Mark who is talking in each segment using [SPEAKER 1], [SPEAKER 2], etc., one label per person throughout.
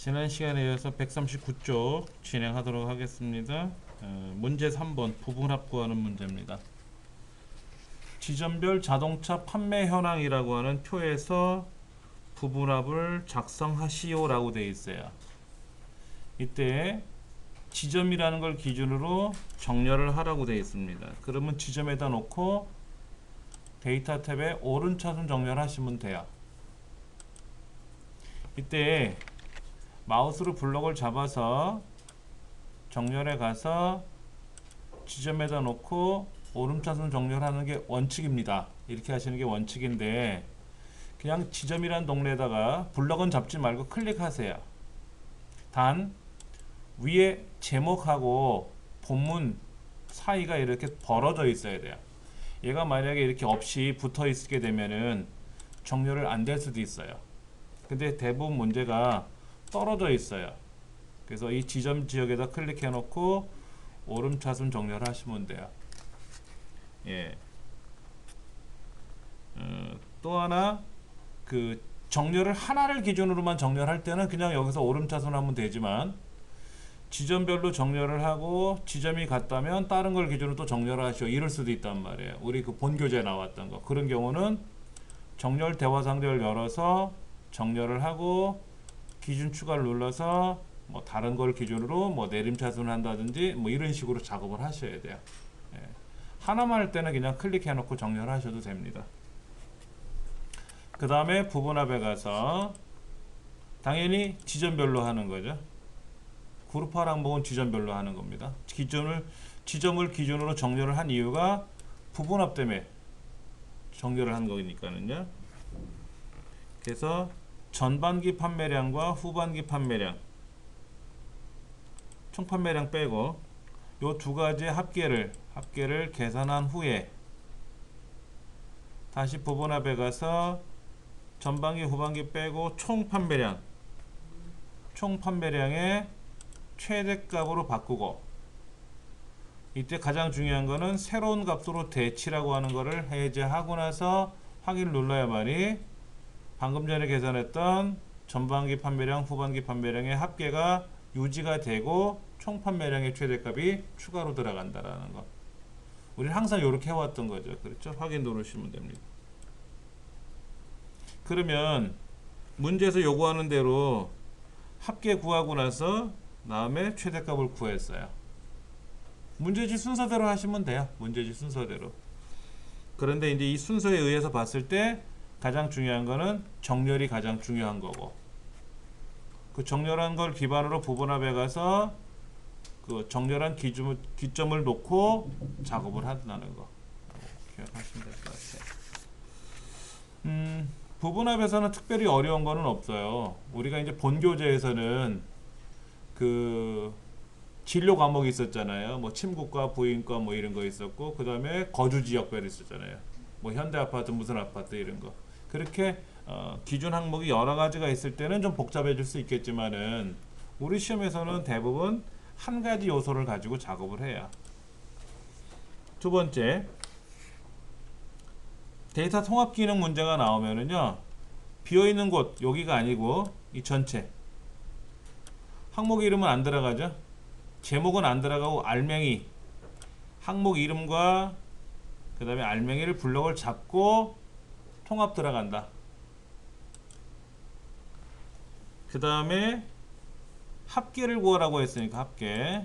[SPEAKER 1] 지난 시간에 이어서 139쪽 진행하도록 하겠습니다. 문제 3번 부분합 구하는 문제입니다. 지점별 자동차 판매 현황이라고 하는 표에서 부분합을 작성하시오라고 되어 있어요. 이때 지점이라는 걸 기준으로 정렬을 하라고 되어 있습니다. 그러면 지점에다 놓고 데이터 탭에 오른차순 정렬하시면 돼요. 이때 마우스로 블록을 잡아서 정렬에 가서 지점에다 놓고 오름차순 정렬하는 게 원칙입니다. 이렇게 하시는 게 원칙인데 그냥 지점이란 동네에다가 블록은 잡지 말고 클릭하세요. 단 위에 제목하고 본문 사이가 이렇게 벌어져 있어야 돼요. 얘가 만약에 이렇게 없이 붙어 있게 되면은 정렬을 안 될 수도 있어요. 근데 대부분 문제가 떨어져 있어요. 그래서 이 지점 지역에다 클릭해 놓고 오름차순 정렬을 하시면 돼요. 예. 또 하나 그 정렬을 하나를 기준으로만 정렬할 때는 그냥 여기서 오름차순 하면 되지만 지점별로 정렬을 하고 지점이 같다면 다른 걸 기준으로 또 정렬을 하시오 이럴 수도 있단 말이에요. 우리 그 본교재에 나왔던 거 그런 경우는 정렬 대화상자를 열어서 정렬을 하고 기준 추가를 눌러서 뭐 다른 걸 기준으로 뭐 내림차순을 한다든지 뭐 이런 식으로 작업을 하셔야 돼요. 예. 하나만 할 때는 그냥 클릭해 놓고 정렬하셔도 됩니다. 그 다음에 부분합에 가서 당연히 지점별로 하는 거죠. 그룹화 항목은 지점별로 하는 겁니다. 지점을 기준으로 정렬을 한 이유가 부분합 때문에 정렬을 한 거니까는요. 그래서 전반기 판매량과 후반기 판매량, 총 판매량 빼고 요 두 가지의 합계를 계산한 후에 다시 부분합에 가서 전반기 후반기 빼고 총 판매량의 최대값으로 바꾸고 이때 가장 중요한 거는 새로운 값으로 대치라고 하는 거를 해제하고 나서 확인을 눌러야만이 방금 전에 계산했던 전반기 판매량, 후반기 판매량의 합계가 유지가 되고 총 판매량의 최대값이 추가로 들어간다라는 거. 우리는 항상 이렇게 해왔던 거죠. 그렇죠? 확인 누르시면 됩니다. 그러면 문제에서 요구하는 대로 합계 구하고 나서 다음에 최대값을 구했어요. 문제지 순서대로 하시면 돼요. 문제지 순서대로. 그런데 이제 이 순서에 의해서 봤을 때 가장 중요한 거는 정렬이 가장 중요한 거고 그 정렬한 걸 기반으로 부분합에 가서 그 정렬한 기점을 놓고 작업을 한다는 거 기억하시면 될 것 같아요. 부분합에서는 특별히 어려운 거는 없어요. 우리가 이제 본교재에서는 그 진로 과목이 있었잖아요. 뭐 침구과 부인과 뭐 이런 거 있었고 그 다음에 거주지역별 있었잖아요. 뭐 현대아파트 무슨 아파트 이런 거 그렇게 기준 항목이 여러 가지가 있을 때는 좀 복잡해질 수 있겠지만은 우리 시험에서는 대부분 한 가지 요소를 가지고 작업을 해요. 두 번째 데이터 통합 기능 문제가 나오면은요 비어있는 곳 여기가 아니고 이 전체 항목 이름은 안 들어가죠. 제목은 안 들어가고 알맹이 항목 이름과 그 다음에 알맹이를 블록을 잡고 통합 들어간다. 그 다음에 합계를 구하라고 했으니까 합계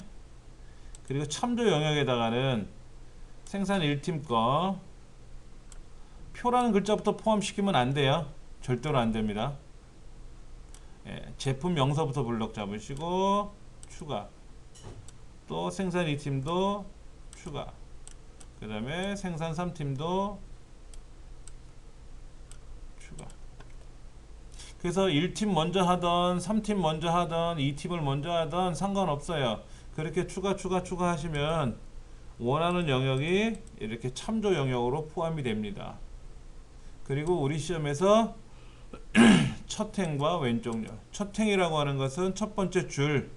[SPEAKER 1] 그리고 참조 영역에다가는 생산 1팀 거 표라는 글자부터 포함시키면 안 돼요. 절대로 안 됩니다. 예, 제품 명서부터 블록 잡으시고 추가 또 생산 2팀도 추가 그 다음에 생산 3팀도 추가 그래서 1팀 먼저 하던 3팀 먼저 하던 2팀을 먼저 하던 상관없어요. 그렇게 추가 하시면 원하는 영역이 이렇게 참조 영역으로 포함이 됩니다. 그리고 우리 시험에서 첫 행과 왼쪽 열 첫 행이라고 하는 것은 첫 번째 줄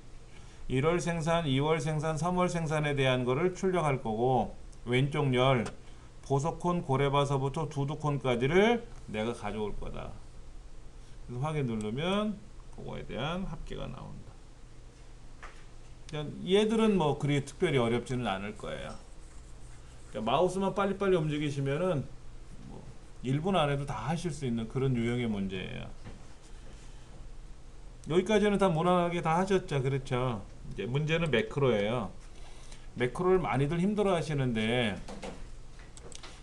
[SPEAKER 1] 1월 생산, 2월 생산, 3월 생산에 대한 거를 출력할 거고 왼쪽 열 보석콘, 고래바서부터 두두콘까지를 내가 가져올 거다. 그래서 확인 누르면 그거에 대한 합계가 나온다. 얘들은 뭐 그리 특별히 어렵지는 않을 거예요. 그러니까 마우스만 빨리빨리 움직이시면은 뭐 1분 안에도 다 하실 수 있는 그런 유형의 문제예요. 여기까지는 다 무난하게 다 하셨죠, 그렇죠? 이제 문제는 매크로예요. 매크로를 많이들 힘들어 하시는데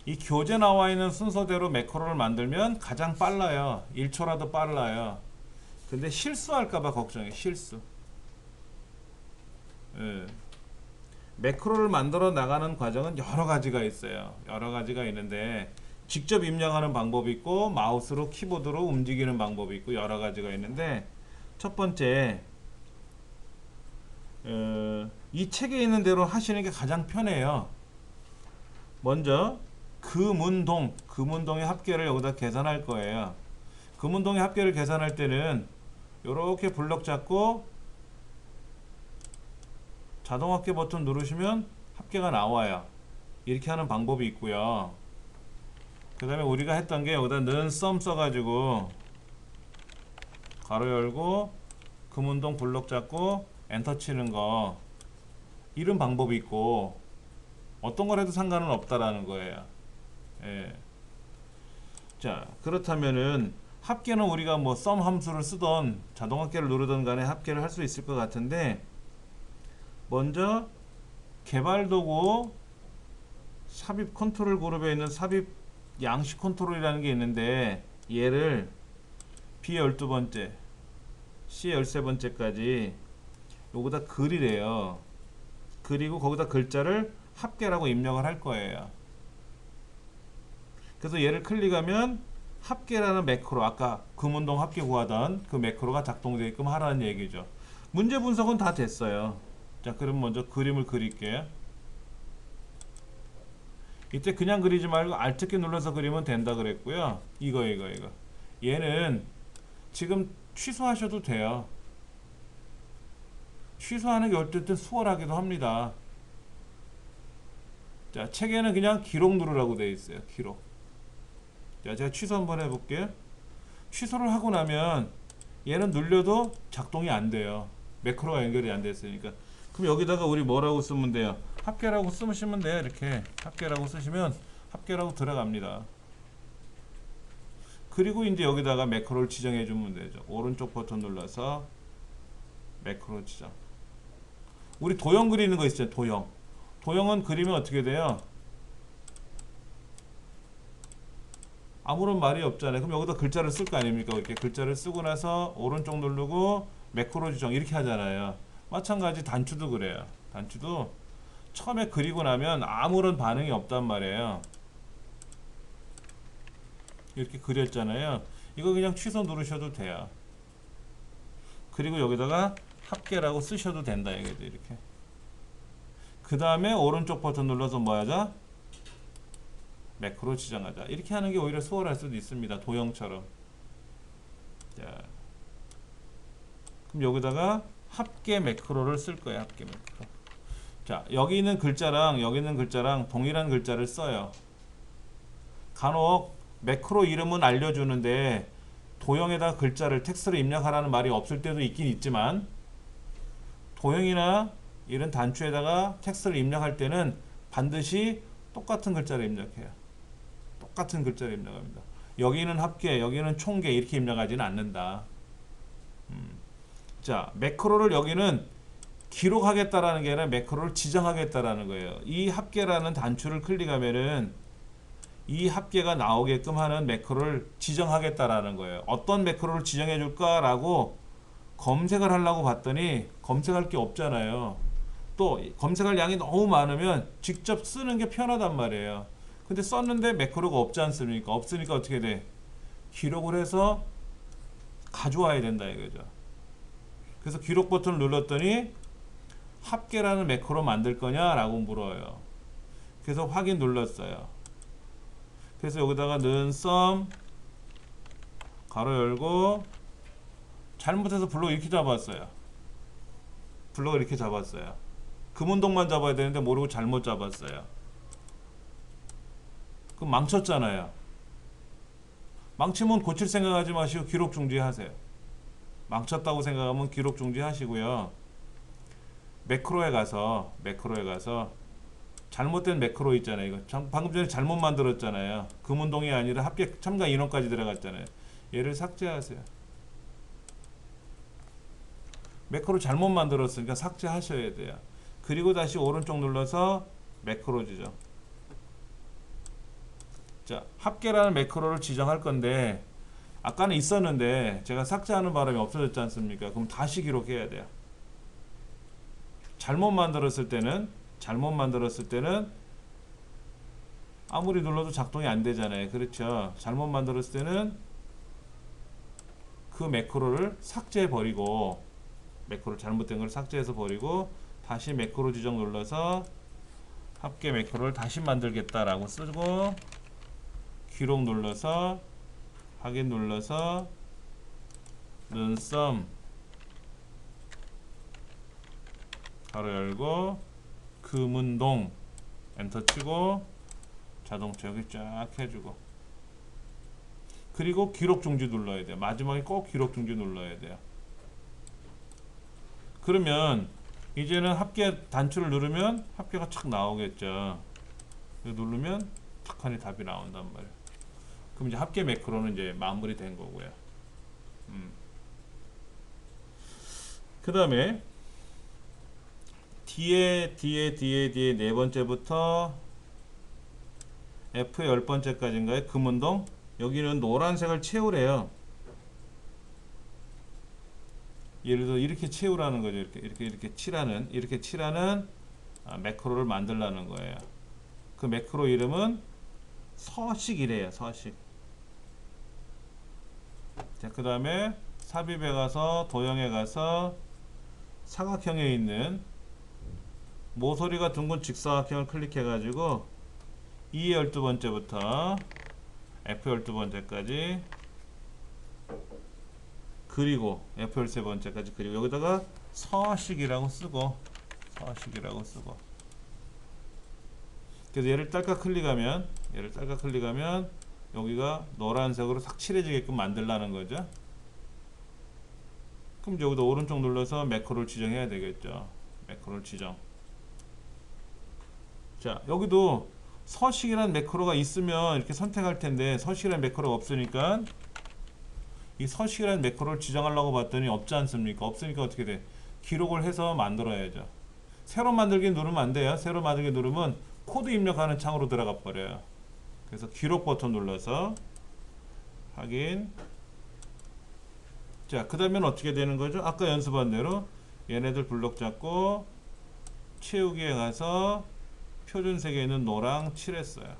[SPEAKER 1] 이 교재 나와 있는 순서대로 매크로를 만들면 가장 빨라요. 1초라도 빨라요. 근데 실수할까봐 걱정해. 실수. 예. 매크로를 만들어 나가는 과정은 여러 가지가 있어요. 여러 가지가 있는데 직접 입력하는 방법이 있고 마우스로 키보드로 움직이는 방법이 있고 여러 가지가 있는데 첫 번째 이 책에 있는 대로 하시는 게 가장 편해요. 먼저 금운동의 합계를 여기다 계산할 거예요. 금운동의 합계를 계산할 때는 이렇게 블럭 잡고 자동합계 버튼 누르시면 합계가 나와요. 이렇게 하는 방법이 있고요. 그 다음에 우리가 했던 게 여기다 는 썸 써가지고 가로 열고 금운동 블럭 잡고 엔터 치는 거 이런 방법이 있고 어떤 걸 해도 상관은 없다라는 거예요. 예. 자, 그렇다면은 합계는 우리가 뭐 썸 함수를 쓰던 자동합계를 누르던 간에 합계를 할 수 있을 것 같은데 먼저 개발도구 삽입 컨트롤 그룹에 있는 삽입 양식 컨트롤이라는 게 있는데 얘를 B12번째 C13번째까지 요거다 글이래요. 그리고 거기다 글자를 합계라고 입력을 할 거예요. 그래서 얘를 클릭하면 합계라는 매크로, 아까 금운동 합계 구하던 그 매크로가 작동되게끔 하라는 얘기죠. 문제 분석은 다 됐어요. 자, 그럼 먼저 그림을 그릴게요. 이때 그냥 그리지 말고 Alt키 눌러서 그리면 된다 그랬고요. 이거 얘는 지금 취소하셔도 돼요. 취소하는 게 어쨌든 수월하기도 합니다. 자, 책에는 그냥 기록 누르라고 되어 있어요. 기록. 자, 제가 취소 한번 해볼게요. 취소를 하고 나면 얘는 눌려도 작동이 안 돼요. 매크로가 연결이 안 됐으니까. 그럼 여기다가 우리 뭐라고 쓰면 돼요? 합계라고 쓰시면 돼요. 이렇게 합계라고 쓰시면 합계라고 들어갑니다. 그리고 이제 여기다가 매크로를 지정해 주면 되죠. 오른쪽 버튼 눌러서 매크로 지정. 우리 도형 그리는 거 있어요. 도형은 그리면 어떻게 돼요? 아무런 말이 없잖아요. 그럼 여기다 글자를 쓸 거 아닙니까? 이렇게 글자를 쓰고 나서 오른쪽 누르고 매크로 지정 이렇게 하잖아요. 마찬가지 단추도 그래요. 단추도 처음에 그리고 나면 아무런 반응이 없단 말이에요. 이렇게 그렸잖아요. 이거 그냥 취소 누르셔도 돼요. 그리고 여기다가 합계라고 쓰셔도 된다. 이렇게. 그 다음에 오른쪽 버튼 눌러서 뭐 하자? 매크로 지정하자. 이렇게 하는 게 오히려 수월할 수도 있습니다. 도형처럼. 자, 그럼 여기다가 합계 매크로를 쓸 거예요. 합계 매크로. 자, 여기 있는 글자랑 동일한 글자를 써요. 간혹 매크로 이름은 알려주는데 도형에다 글자를 텍스트를 입력하라는 말이 없을 때도 있긴 있지만 도형이나 이런 단추에다가 텍스트를 입력할 때는 반드시 똑같은 글자를 입력해요. 똑같은 글자를 입력합니다. 여기는 합계, 여기는 총계 이렇게 입력하지는 않는다. 자, 매크로를 여기는 기록하겠다라는 게 아니라 매크로를 지정하겠다라는 거예요. 이 합계라는 단추를 클릭하면은 이 합계가 나오게끔 하는 매크로를 지정하겠다라는 거예요. 어떤 매크로를 지정해 줄까라고 검색을 하려고 봤더니 검색할 게 없잖아요. 또 검색할 양이 너무 많으면 직접 쓰는 게 편하단 말이에요. 근데 썼는데 매크로가 없지 않습니까? 없으니까 어떻게 돼? 기록을 해서 가져와야 된다 이거죠. 그래서 기록 버튼을 눌렀더니 합계라는 매크로 만들 거냐 라고 물어요. 그래서 확인 눌렀어요. 그래서 여기다가 는 썸 가로 열고 잘못해서 블록 이렇게 잡았어요. 블록을 이렇게 잡았어요. 금운동만 잡아야 되는데 모르고 잘못 잡았어요. 그럼 망쳤잖아요. 망치면 고칠 생각하지 마시고 기록 중지하세요. 망쳤다고 생각하면 기록 중지 하시고요. 매크로에 가서 잘못된 매크로 있잖아요. 이거 방금 전에 잘못 만들었잖아요. 금운동이 아니라 합격 참가 인원까지 들어갔잖아요. 얘를 삭제하세요. 매크로 잘못 만들었으니까 삭제하셔야 돼요. 그리고 다시 오른쪽 눌러서 매크로 지정. 자, 합계라는 매크로를 지정할 건데 아까는 있었는데 제가 삭제하는 바람에 없어졌지 않습니까? 그럼 다시 기록해야 돼요. 잘못 만들었을 때는 아무리 눌러도 작동이 안 되잖아요. 그렇죠? 잘못 만들었을 때는 그 매크로를 삭제해 버리고, 매크로 잘못된 걸 삭제해서 버리고 다시 매크로 지정 눌러서 합계 매크로를 다시 만들겠다라고 쓰고 기록 눌러서 확인 눌러서 눈썹 가로 열고 금운동 엔터 치고 자동 채우기 쫙 해주고, 그리고 기록 중지 눌러야 돼요. 마지막에 꼭 기록 중지 눌러야 돼요. 그러면 이제는 합계 단추를 누르면 합계가 착 나오겠죠. 누르면 탁하니 답이 나온단 말이에요. 그럼 이제 합계 매크로는 이제 마무리된 거고요. 그 다음에 뒤에 네 번째부터 F의 10번째까지인가요? 금운동. 여기는 노란색을 채우래요. 예를 들어 이렇게 채우라는 거죠. 이렇게 칠하는 매크로를 만들라는 거예요. 그 매크로 이름은 서식이래요. 서식. 자, 그 다음에 삽입에 가서 도형에 가서 사각형에 있는 모서리가 둥근 직사각형을 클릭해 가지고 E 12번째부터 F 12번째까지 그리고 F 13번째까지 그리고 여기다가 서식이라고 쓰고 그래서 얘를 딸깍 클릭하면 여기가 노란색으로 싹 칠해지게끔 만들라는 거죠. 그럼 여기도 오른쪽 눌러서 매크로를 지정해야 되겠죠. 매크로를 지정. 자, 여기도 서식이라는 매크로가 있으면 이렇게 선택할 텐데 서식이라는 매크로가 없으니까 이 서식이라는 매크로를 지정하려고 봤더니 없지 않습니까? 없으니까 어떻게 돼? 기록을 해서 만들어야죠. 새로 만들기 누르면 안 돼요. 새로 만들기 누르면 코드 입력하는 창으로 들어가 버려요. 그래서 기록 버튼 눌러서 확인. 자, 그 다음엔 어떻게 되는 거죠? 아까 연습한 대로 얘네들 블록 잡고 채우기에 가서 표준색에 있는 노랑 칠했어요.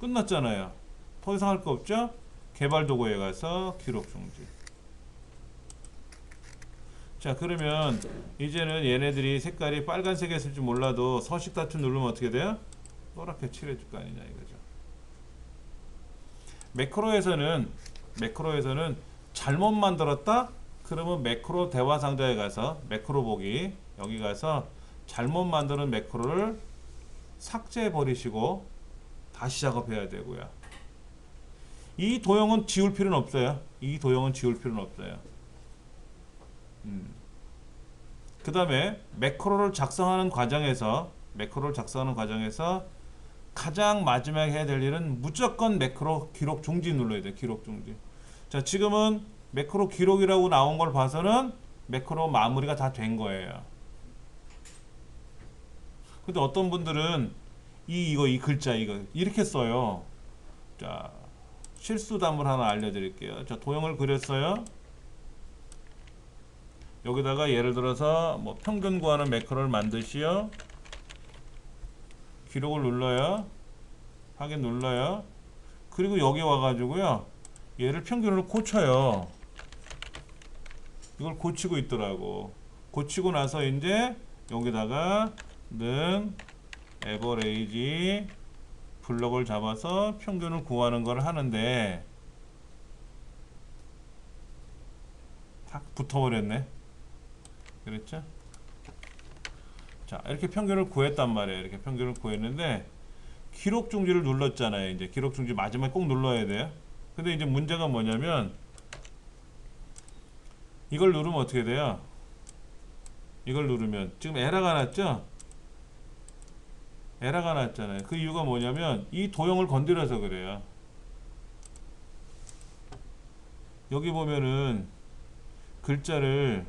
[SPEAKER 1] 끝났잖아요. 더 이상 할 거 없죠? 개발 도구에 가서 기록 중지. 자, 그러면 이제는 얘네들이 색깔이 빨간색이었을지 몰라도 서식 단추 누르면 어떻게 돼요? 노랗게 칠해줄 거 아니냐 이거죠. 매크로에서는 잘못 만들었다? 그러면 매크로 대화 상자에 가서 매크로 보기 여기 가서 잘못 만드는 매크로를 삭제해 버리시고 다시 작업해야 되고요. 이 도형은 지울 필요는 없어요. 그 다음에 매크로를 작성하는 과정에서 가장 마지막에 해야 될 일은 무조건 매크로 기록 중지 눌러야 돼요. 기록 중지. 자, 지금은 매크로 기록이라고 나온 걸 봐서는 매크로 마무리가 다 된 거예요. 근데 어떤 분들은 이 글자 이렇게 써요. 자, 실수담을 하나 알려드릴게요. 자, 도형을 그렸어요. 여기다가 예를 들어서 뭐 평균 구하는 매크로를 만드시오. 기록을 눌러요. 확인 눌러요. 그리고 여기 와가지고요. 얘를 평균으로 고쳐요. 이걸 고치고 있더라고. 고치고 나서 이제 여기다가 는 에버레이지 블럭을 잡아서 평균을 구하는 걸 하는데 탁 붙어버렸네. 그랬죠? 자, 이렇게 평균을 구했단 말이에요. 이렇게 평균을 구했는데 기록 중지를 눌렀잖아요. 이제 기록 중지 마지막에 꼭 눌러야 돼요. 근데 이제 문제가 뭐냐면 이걸 누르면 어떻게 돼요? 이걸 누르면 지금 에러가 났죠? 에러가 났잖아요. 그 이유가 뭐냐면 이 도형을 건드려서 그래요. 여기 보면은 글자를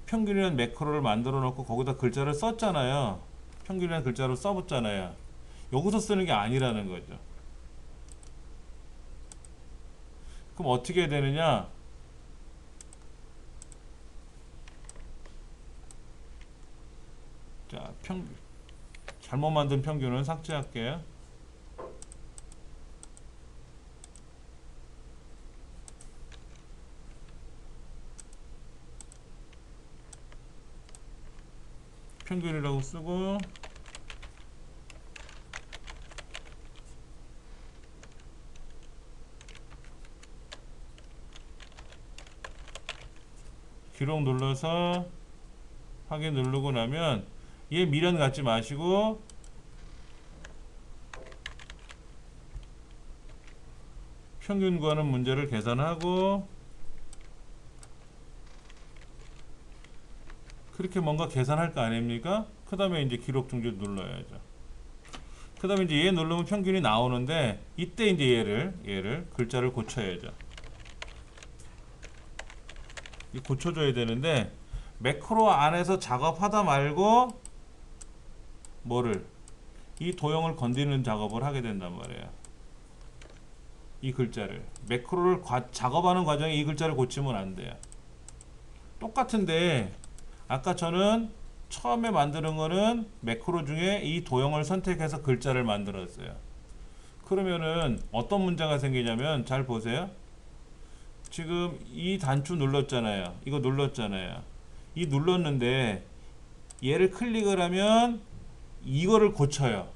[SPEAKER 1] 평균이라는 매크로를 만들어 놓고 거기다 글자를 썼잖아요. 평균이라는 글자를 써봤잖아요. 여기서 쓰는 게 아니라는 거죠. 그럼 어떻게 되느냐? 자, 잘못 만든 평균은 삭제할게요. 평균이라고 쓰고 기록 눌러서 확인 누르고 나면 얘 미련 갖지 마시고 평균 구하는 문제를 계산하고 그렇게 뭔가 계산할 거 아닙니까? 그 다음에 이제 기록 중지 눌러야죠. 그 다음에 이제 얘 누르면 평균이 나오는데 이때 이제 얘를 글자를 고쳐야죠. 고쳐줘야 되는데 매크로 안에서 작업하다 말고 뭐를 이 도형을 건드리는 작업을 하게 된단 말이에요. 이 글자를 매크로를 작업하는 과정에 이 글자를 고치면 안 돼요. 똑같은데 아까 저는 처음에 만드는 거는 매크로 중에 이 도형을 선택해서 글자를 만들었어요. 그러면은 어떤 문제가 생기냐면 잘 보세요. 지금 이 단추 눌렀잖아요. 이거 눌렀잖아요. 이 눌렀는데 얘를 클릭을 하면 이거를 고쳐요.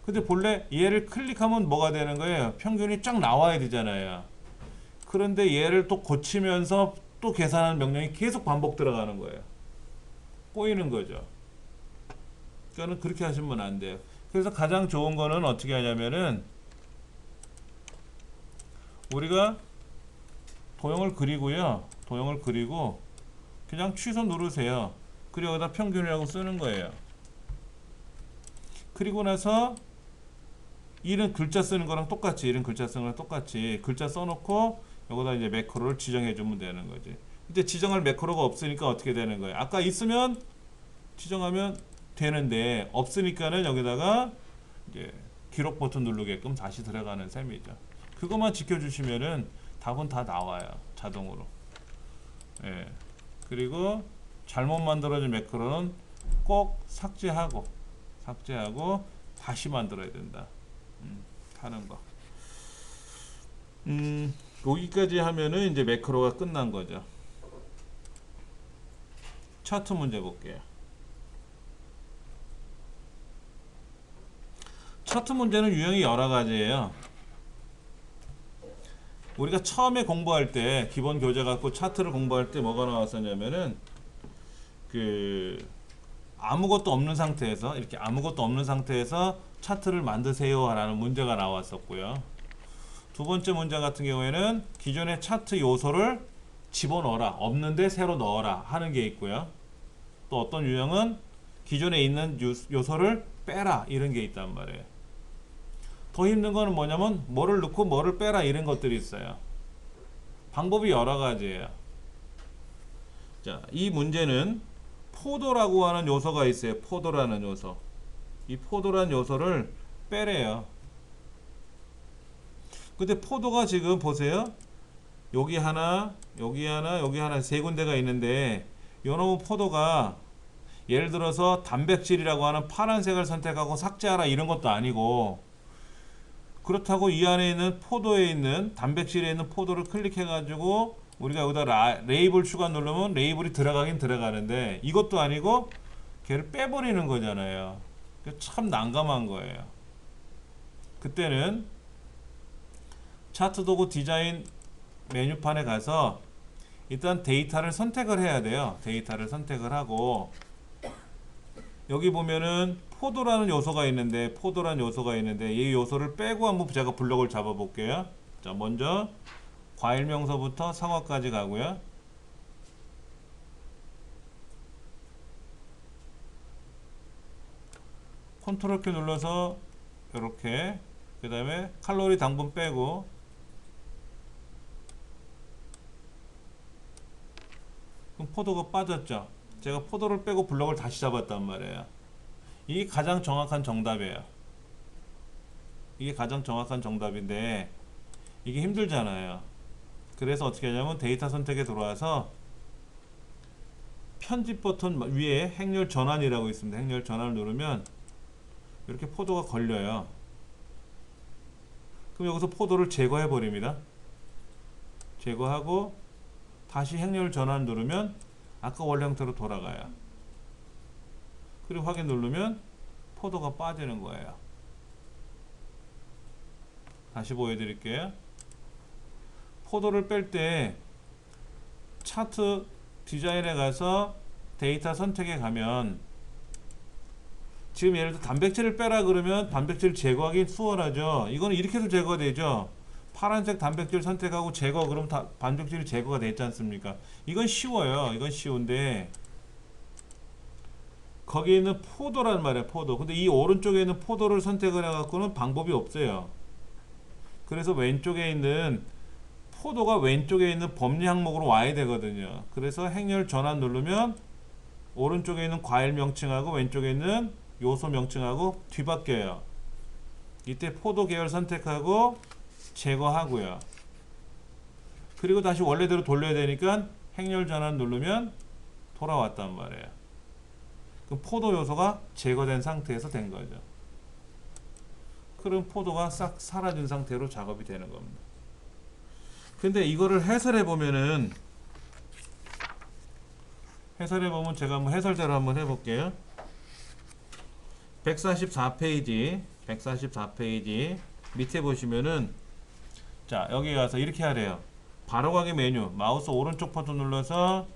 [SPEAKER 1] 근데 본래 얘를 클릭하면 뭐가 되는 거예요? 평균이 쫙 나와야 되잖아요. 그런데 얘를 또 고치면서 또 계산하는 명령이 계속 반복 들어가는 거예요. 꼬이는 거죠. 그러니까 그렇게 하시면 안 돼요. 그래서 가장 좋은 거는 어떻게 하냐면은 우리가 도형을 그리고요. 도형을 그리고 그냥 취소 누르세요. 그리고 여기다 평균이라고 쓰는 거예요. 그리고 나서 이런 글자 쓰는 거랑 똑같이 이런 글자 쓰는 거랑 똑같이 글자 써놓고 여기다 이제 매크로를 지정해 주면 되는 거지. 이제 지정할 매크로가 없으니까 어떻게 되는 거예요? 아까 있으면 지정하면 되는데 없으니까는 여기다가 이제 기록 버튼 누르게끔 다시 들어가는 셈이죠. 그것만 지켜주시면은 답은 다 나와요. 자동으로. 예. 그리고 잘못 만들어진 매크로는 꼭 삭제하고 다시 만들어야 된다. 하는 거. 여기까지 하면은 이제 매크로가 끝난 거죠. 차트 문제 볼게요. 차트 문제는 유형이 여러 가지예요. 우리가 처음에 공부할 때 기본 교재 갖고 차트를 공부할 때 뭐가 나왔었냐면은 아무것도 없는 상태에서 이렇게 아무것도 없는 상태에서 차트를 만드세요 라는 문제가 나왔었고요. 두 번째 문제 같은 경우에는 기존의 차트 요소를 집어넣어라, 없는데 새로 넣어라 하는 게 있고요. 또 어떤 유형은 기존에 있는 요소를 빼라 이런 게 있단 말이에요. 더 힘든 거는 뭐냐면 뭐를 넣고 뭐를 빼라 이런 것들이 있어요. 방법이 여러 가지예요. 자, 이 문제는 포도라고 하는 요소가 있어요. 포도라는 요소. 이 포도라는 요소를 빼래요. 근데 포도가 지금 보세요. 여기 하나, 여기 하나, 여기 하나 세 군데가 있는데 요놈의 포도가 예를 들어서 단백질이라고 하는 파란색을 선택하고 삭제하라 이런 것도 아니고 그렇다고 이 안에 있는 포도에 있는 단백질에 있는 포도를 클릭해 가지고 우리가 여기다 레이블 추가 누르면 레이블이 들어가긴 들어가는데 이것도 아니고 걔를 빼버리는 거잖아요. 참 난감한 거예요. 그때는 차트 도구 디자인 메뉴판에 가서 일단 데이터를 선택을 해야 돼요. 데이터를 선택을 하고 여기 보면은 포도라는 요소가 있는데 이 요소를 빼고 한번 제가 블록을 잡아 볼게요. 자, 먼저 과일 명서부터 사과까지 가고요. 컨트롤 키 눌러서 이렇게, 그 다음에 칼로리 당분 빼고, 그럼 포도가 빠졌죠. 제가 포도를 빼고 블럭을 다시 잡았단 말이에요. 이게 가장 정확한 정답이에요. 이게 가장 정확한 정답인데 이게 힘들잖아요. 그래서 어떻게 하냐면 데이터 선택에 들어와서 편집 버튼 위에 행렬 전환이라고 있습니다. 행렬 전환을 누르면 이렇게 포도가 걸려요. 그럼 여기서 포도를 제거해 버립니다. 제거하고 다시 행렬 전환 누르면 아까 원래 형태로 돌아가요. 그리고 확인 누르면 포도가 빠지는 거예요. 다시 보여드릴게요. 포도를 뺄 때 차트 디자인에 가서 데이터 선택에 가면 지금 예를 들어 단백질을 빼라 그러면 단백질 제거하기 수월하죠. 이거는 이렇게 해도 제거가 되죠. 파란색 단백질 선택하고 제거, 그럼 단백질이 제거가 되지 않습니까? 이건 쉬워요. 이건 쉬운데 거기에 있는 포도란 말이에요. 포도. 근데 이 오른쪽에 있는 포도를 선택을 해갖고는 방법이 없어요. 그래서 왼쪽에 있는 포도가 왼쪽에 있는 법리 항목으로 와야 되거든요. 그래서 행렬 전환 누르면 오른쪽에 있는 과일 명칭하고 왼쪽에 있는 요소 명칭하고 뒤바뀌어요. 이때 포도 계열 선택하고 제거하고요. 그리고 다시 원래대로 돌려야 되니까 행렬 전환 누르면 돌아왔단 말이에요. 그럼 포도 요소가 제거된 상태에서 된 거죠. 그럼 포도가 싹 사라진 상태로 작업이 되는 겁니다. 근데 이거를 해설해 보면은, 해설해 보면 제가 한번 해설대로 한번 해볼게요. 144페이지 밑에 보시면은, 자 여기 가서 이렇게 하래요. 바로가기 메뉴 마우스 오른쪽 버튼 눌러서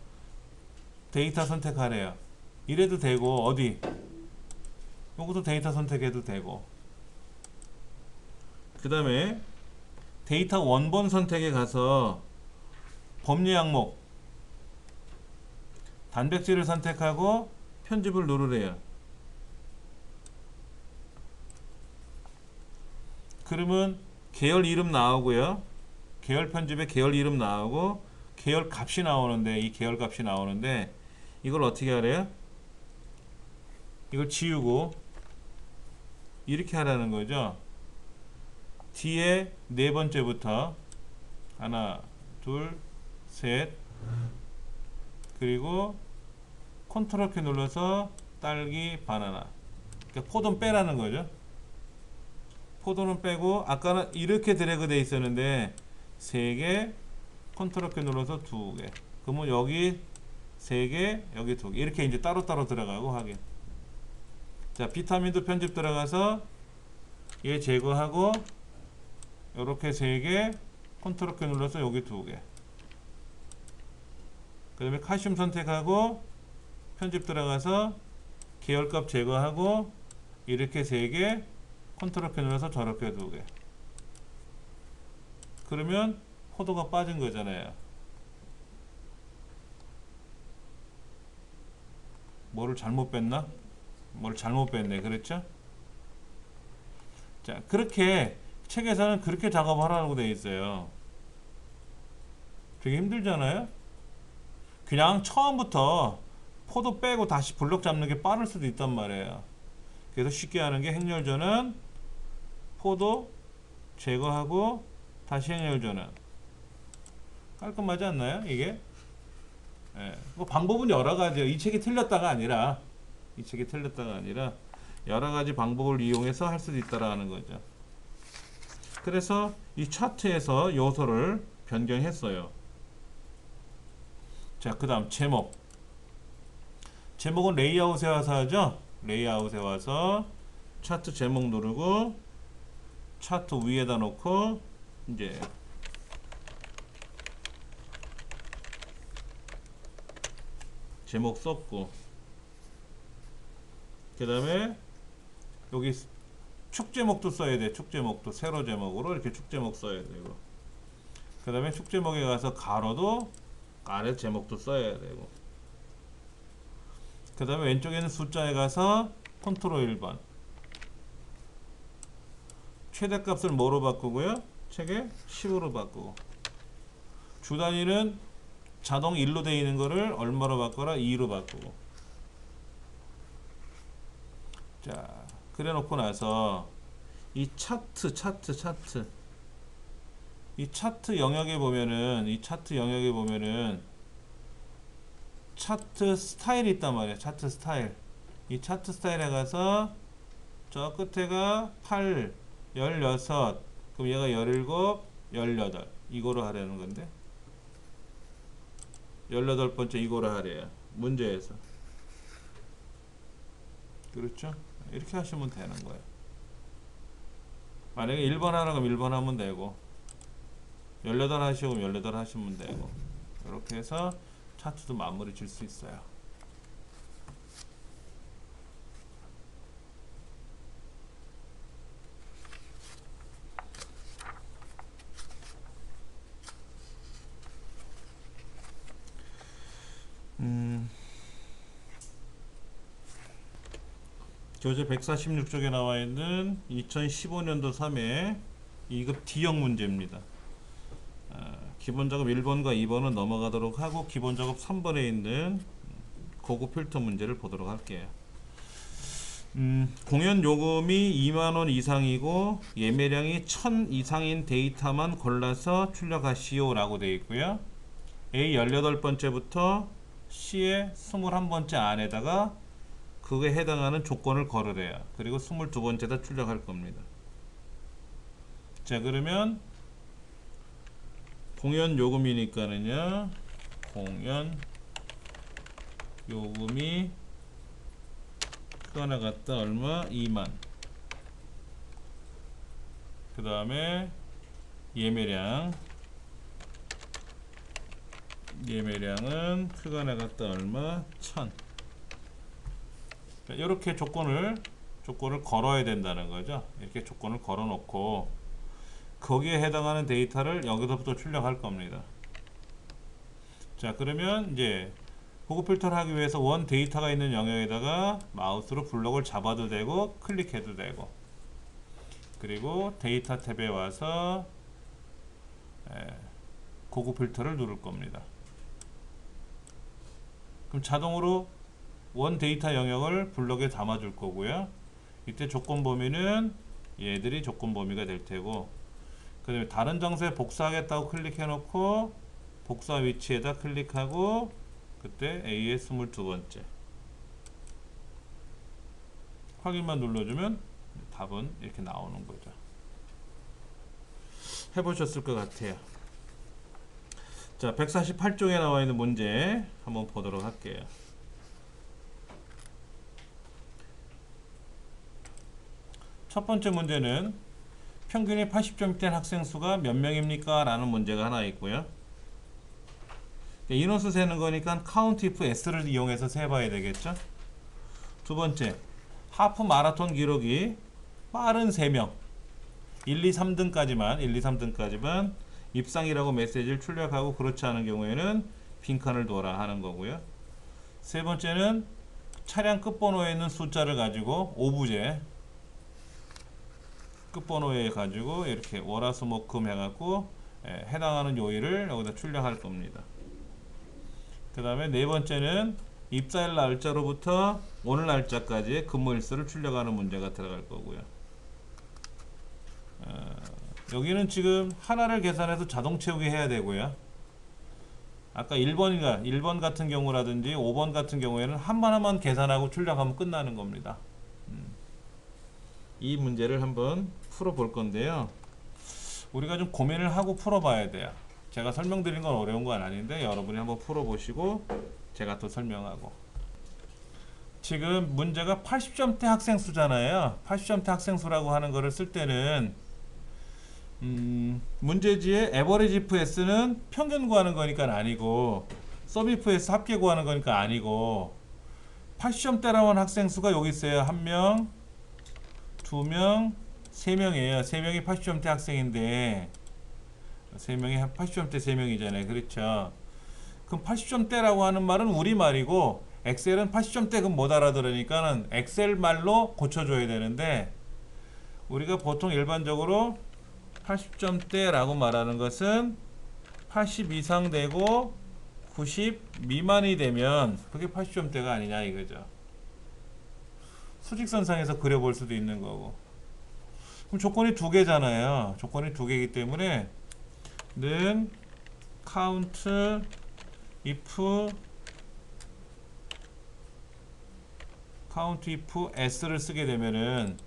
[SPEAKER 1] 데이터 선택하래요. 이래도 되고, 어디 여기서 데이터 선택해도 되고, 그 다음에 데이터 원본 선택에 가서 법리 항목 단백질을 선택하고 편집을 누르래요. 그러면 계열 이름 나오고요. 계열 편집에 계열 이름 나오고 계열 값이 나오는데, 이 계열 값이 나오는데 이걸 어떻게 하래요? 이걸 지우고 이렇게 하라는 거죠. 뒤에 네 번째부터 하나, 둘, 셋, 그리고 컨트롤 키 눌러서 딸기, 바나나. 그러니까 포도는 빼라는 거죠. 포도는 빼고, 아까는 이렇게 드래그 돼 있었는데 3개, 컨트롤 키 눌러서 2개. 그러면 여기 3개, 여기 2개. 이렇게 이제 따로따로 들어가고 하게. 자, 비타민도 편집 들어가서 얘 제거하고 요렇게 3개, 컨트롤 키 눌러서 여기 2개. 그 다음에 칼슘 선택하고 편집 들어가서 계열값 제거하고 이렇게 3개, 컨트롤 키 눌러서 저렇게 2개. 그러면 포도가 빠진 거잖아요. 뭐를 잘못 뺐나? 뭐를 잘못 뺐네. 그랬죠? 자, 그렇게 책에서는 그렇게 작업하라고 되어 있어요. 되게 힘들잖아요? 그냥 처음부터 포도 빼고 다시 블럭 잡는 게 빠를 수도 있단 말이에요. 그래서 쉽게 하는 게 행렬 전환, 포도 제거하고 다시 행렬 전환. 깔끔하지 않나요? 이게? 예. 뭐 방법은 여러 가지예요. 이 책이 틀렸다가 아니라, 여러 가지 방법을 이용해서 할 수도 있다라는 거죠. 그래서 이 차트에서 요소를 변경했어요. 자, 그 다음 제목. 제목은 레이아웃에 와서 하죠. 레이아웃에 와서 차트 제목 누르고 차트 위에다 놓고 이제 제목 썼고, 그 다음에 여기 축 제목도 써야 돼. 축 제목도 세로 제목으로 이렇게 축 제목 써야 되고, 그 다음에 숙제목에 가서 가로도 아래 제목도 써야 되고, 그 다음에 왼쪽에 있는 숫자에 가서 컨트롤 1번 최대값을 뭐로 바꾸고요? 책에 10으로 바꾸고, 주 단위는 자동 1로 되어 있는 거를 얼마로 바꿔라? 2로 바꾸고. 자, 그래 놓고 나서 이 차트 이 차트 영역에 보면은 차트 스타일이 있단 말이야. 차트 스타일. 이 차트 스타일에 가서 저 끝에가 8, 16, 그럼 얘가 17, 18 이거로 하라는 건데, 18번째 이거로 하래요. 문제에서. 그렇죠? 이렇게 하시면 되는 거예요. 만약에 1번 하라 그러면 1번 하면 되고, 18 하시고 18 하시면 되고, 이렇게 해서 차트도 마무리 질 수 있어요. 교재 146쪽에 나와 있는 2015년도 3회 2급 D형 문제입니다. 기본 작업 1번과 2번은 넘어가도록 하고, 기본 작업 3번에 있는 고급 필터 문제를 보도록 할게요. 공연 요금이 2만원 이상이고 예매량이 1000 이상인 데이터만 골라서 출력하시오 라고 되어 있고요. A 18번째부터 C의 21번째 안에다가 그거에 해당하는 조건을 걸으래요. 그리고 22번째다 출력할 겁니다. 자, 그러면 공연 요금이니까는요, 공연 요금이 하나 갖다 얼마? 2만. 그 다음에 예매량은 크가 나갔다 얼마? 1000. 이렇게 조건을 걸어야 된다는 거죠. 이렇게 조건을 걸어 놓고 거기에 해당하는 데이터를 여기서부터 출력할 겁니다. 자, 그러면 이제 고급 필터를 하기 위해서 원 데이터가 있는 영역에다가 마우스로 블록을 잡아도 되고 클릭해도 되고, 그리고 데이터 탭에 와서 고급 필터를 누를 겁니다. 그럼 자동으로 원 데이터 영역을 블록에 담아 줄 거고요. 이때 조건 범위는 얘들이 조건 범위가 될 테고, 그 다음에 다른 장소에 복사하겠다고 클릭해 놓고 복사 위치에다 클릭하고, 그때 A의 22번째 확인만 눌러주면 답은 이렇게 나오는 거죠. 해보셨을 것 같아요. 자, 148쪽에 나와 있는 문제 한번 보도록 할게요. 첫 번째 문제는 평균이 80점 된 학생 수가 몇 명입니까? 라는 문제가 하나 있고요. 인원수 세는 거니까 count if s를 이용해서 세봐야 되겠죠. 두 번째, 하프 마라톤 기록이 빠른 3명 1, 2, 3등까지만 입상이라고 메시지를 출력하고, 그렇지 않은 경우에는 빈칸을 둬라 하는 거고요. 세 번째는 차량 끝번호에 있는 숫자를 가지고 오부제 끝번호에 가지고 이렇게 월화수목금 해갖고 해당하는 요일을 여기다 출력할 겁니다. 그 다음에 네 번째는 입사일 날짜로부터 오늘 날짜까지의 근무일수를 출력하는 문제가 들어갈 거고요. 여기는 지금 하나를 계산해서 자동 채우기 해야 되고요. 아까 1번 같은 경우라든지 5번 같은 경우에는 하나만 계산하고 출력하면 끝나는 겁니다. 이 문제를 한번 풀어 볼 건데요. 우리가 좀 고민을 하고 풀어 봐야 돼요. 제가 설명드린 건 어려운 건 아닌데 여러분이 한번 풀어 보시고 제가 또 설명하고. 지금 문제가 80점대 학생 수잖아요. 80점대 학생 수라고 하는 거를 쓸 때는 문제지에 average if s는 평균 구하는 거니까 아니고, sum if s 합계 구하는 거니까 아니고, 80점대라고 하는 학생 수가 여기 있어요. 1명, 2명, 3명이에요. 3명이 80점대 학생인데 3명이 80점대 3명이잖아요. 그렇죠? 그럼 80점대라고 하는 말은 우리말이고 엑셀은 80점대 그럼 못 알아들으니까는 엑셀 말로 고쳐줘야 되는데 우리가 보통 일반적으로 80점대라고 말하는 것은 80 이상 되고 90 미만이 되면 그게 80점대가 아니냐 이거죠. 수직선상에서 그려볼 수도 있는 거고. 그럼 조건이 두 개잖아요. 조건이 두 개이기 때문에 는 count if s를 쓰게 되면은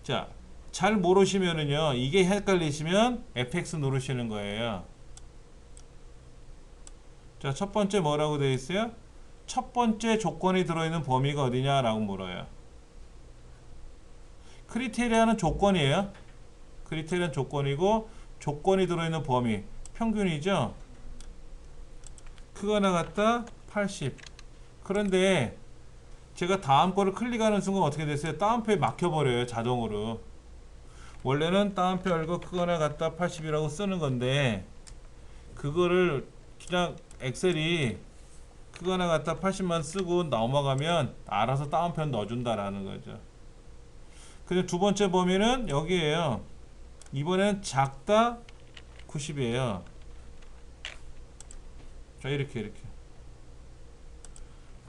[SPEAKER 1] 자, 잘 모르시면은요 이게 헷갈리시면 fx 누르시는 거예요. 자, 첫 번째 뭐라고 되어 있어요? 첫 번째 조건이 들어있는 범위가 어디냐라고 물어요. 크리테리아는 조건이에요. 크리테리아는 조건이고 조건이 들어있는 범위 평균이죠. 크거나 같다 80. 그런데 제가 다음 거를 클릭하는 순간 어떻게 됐어요? 따옴표에 막혀버려요 자동으로. 원래는 따옴표 열고 크거나 같다 80이라고 쓰는 건데 그거를 그냥 엑셀이 크거나 같다 80만 쓰고 넘어가면 알아서 따옴표 넣어준다라는 거죠. 근데 두 번째 범위는 여기에요. 이번엔 작다 90이에요. 자, 이렇게.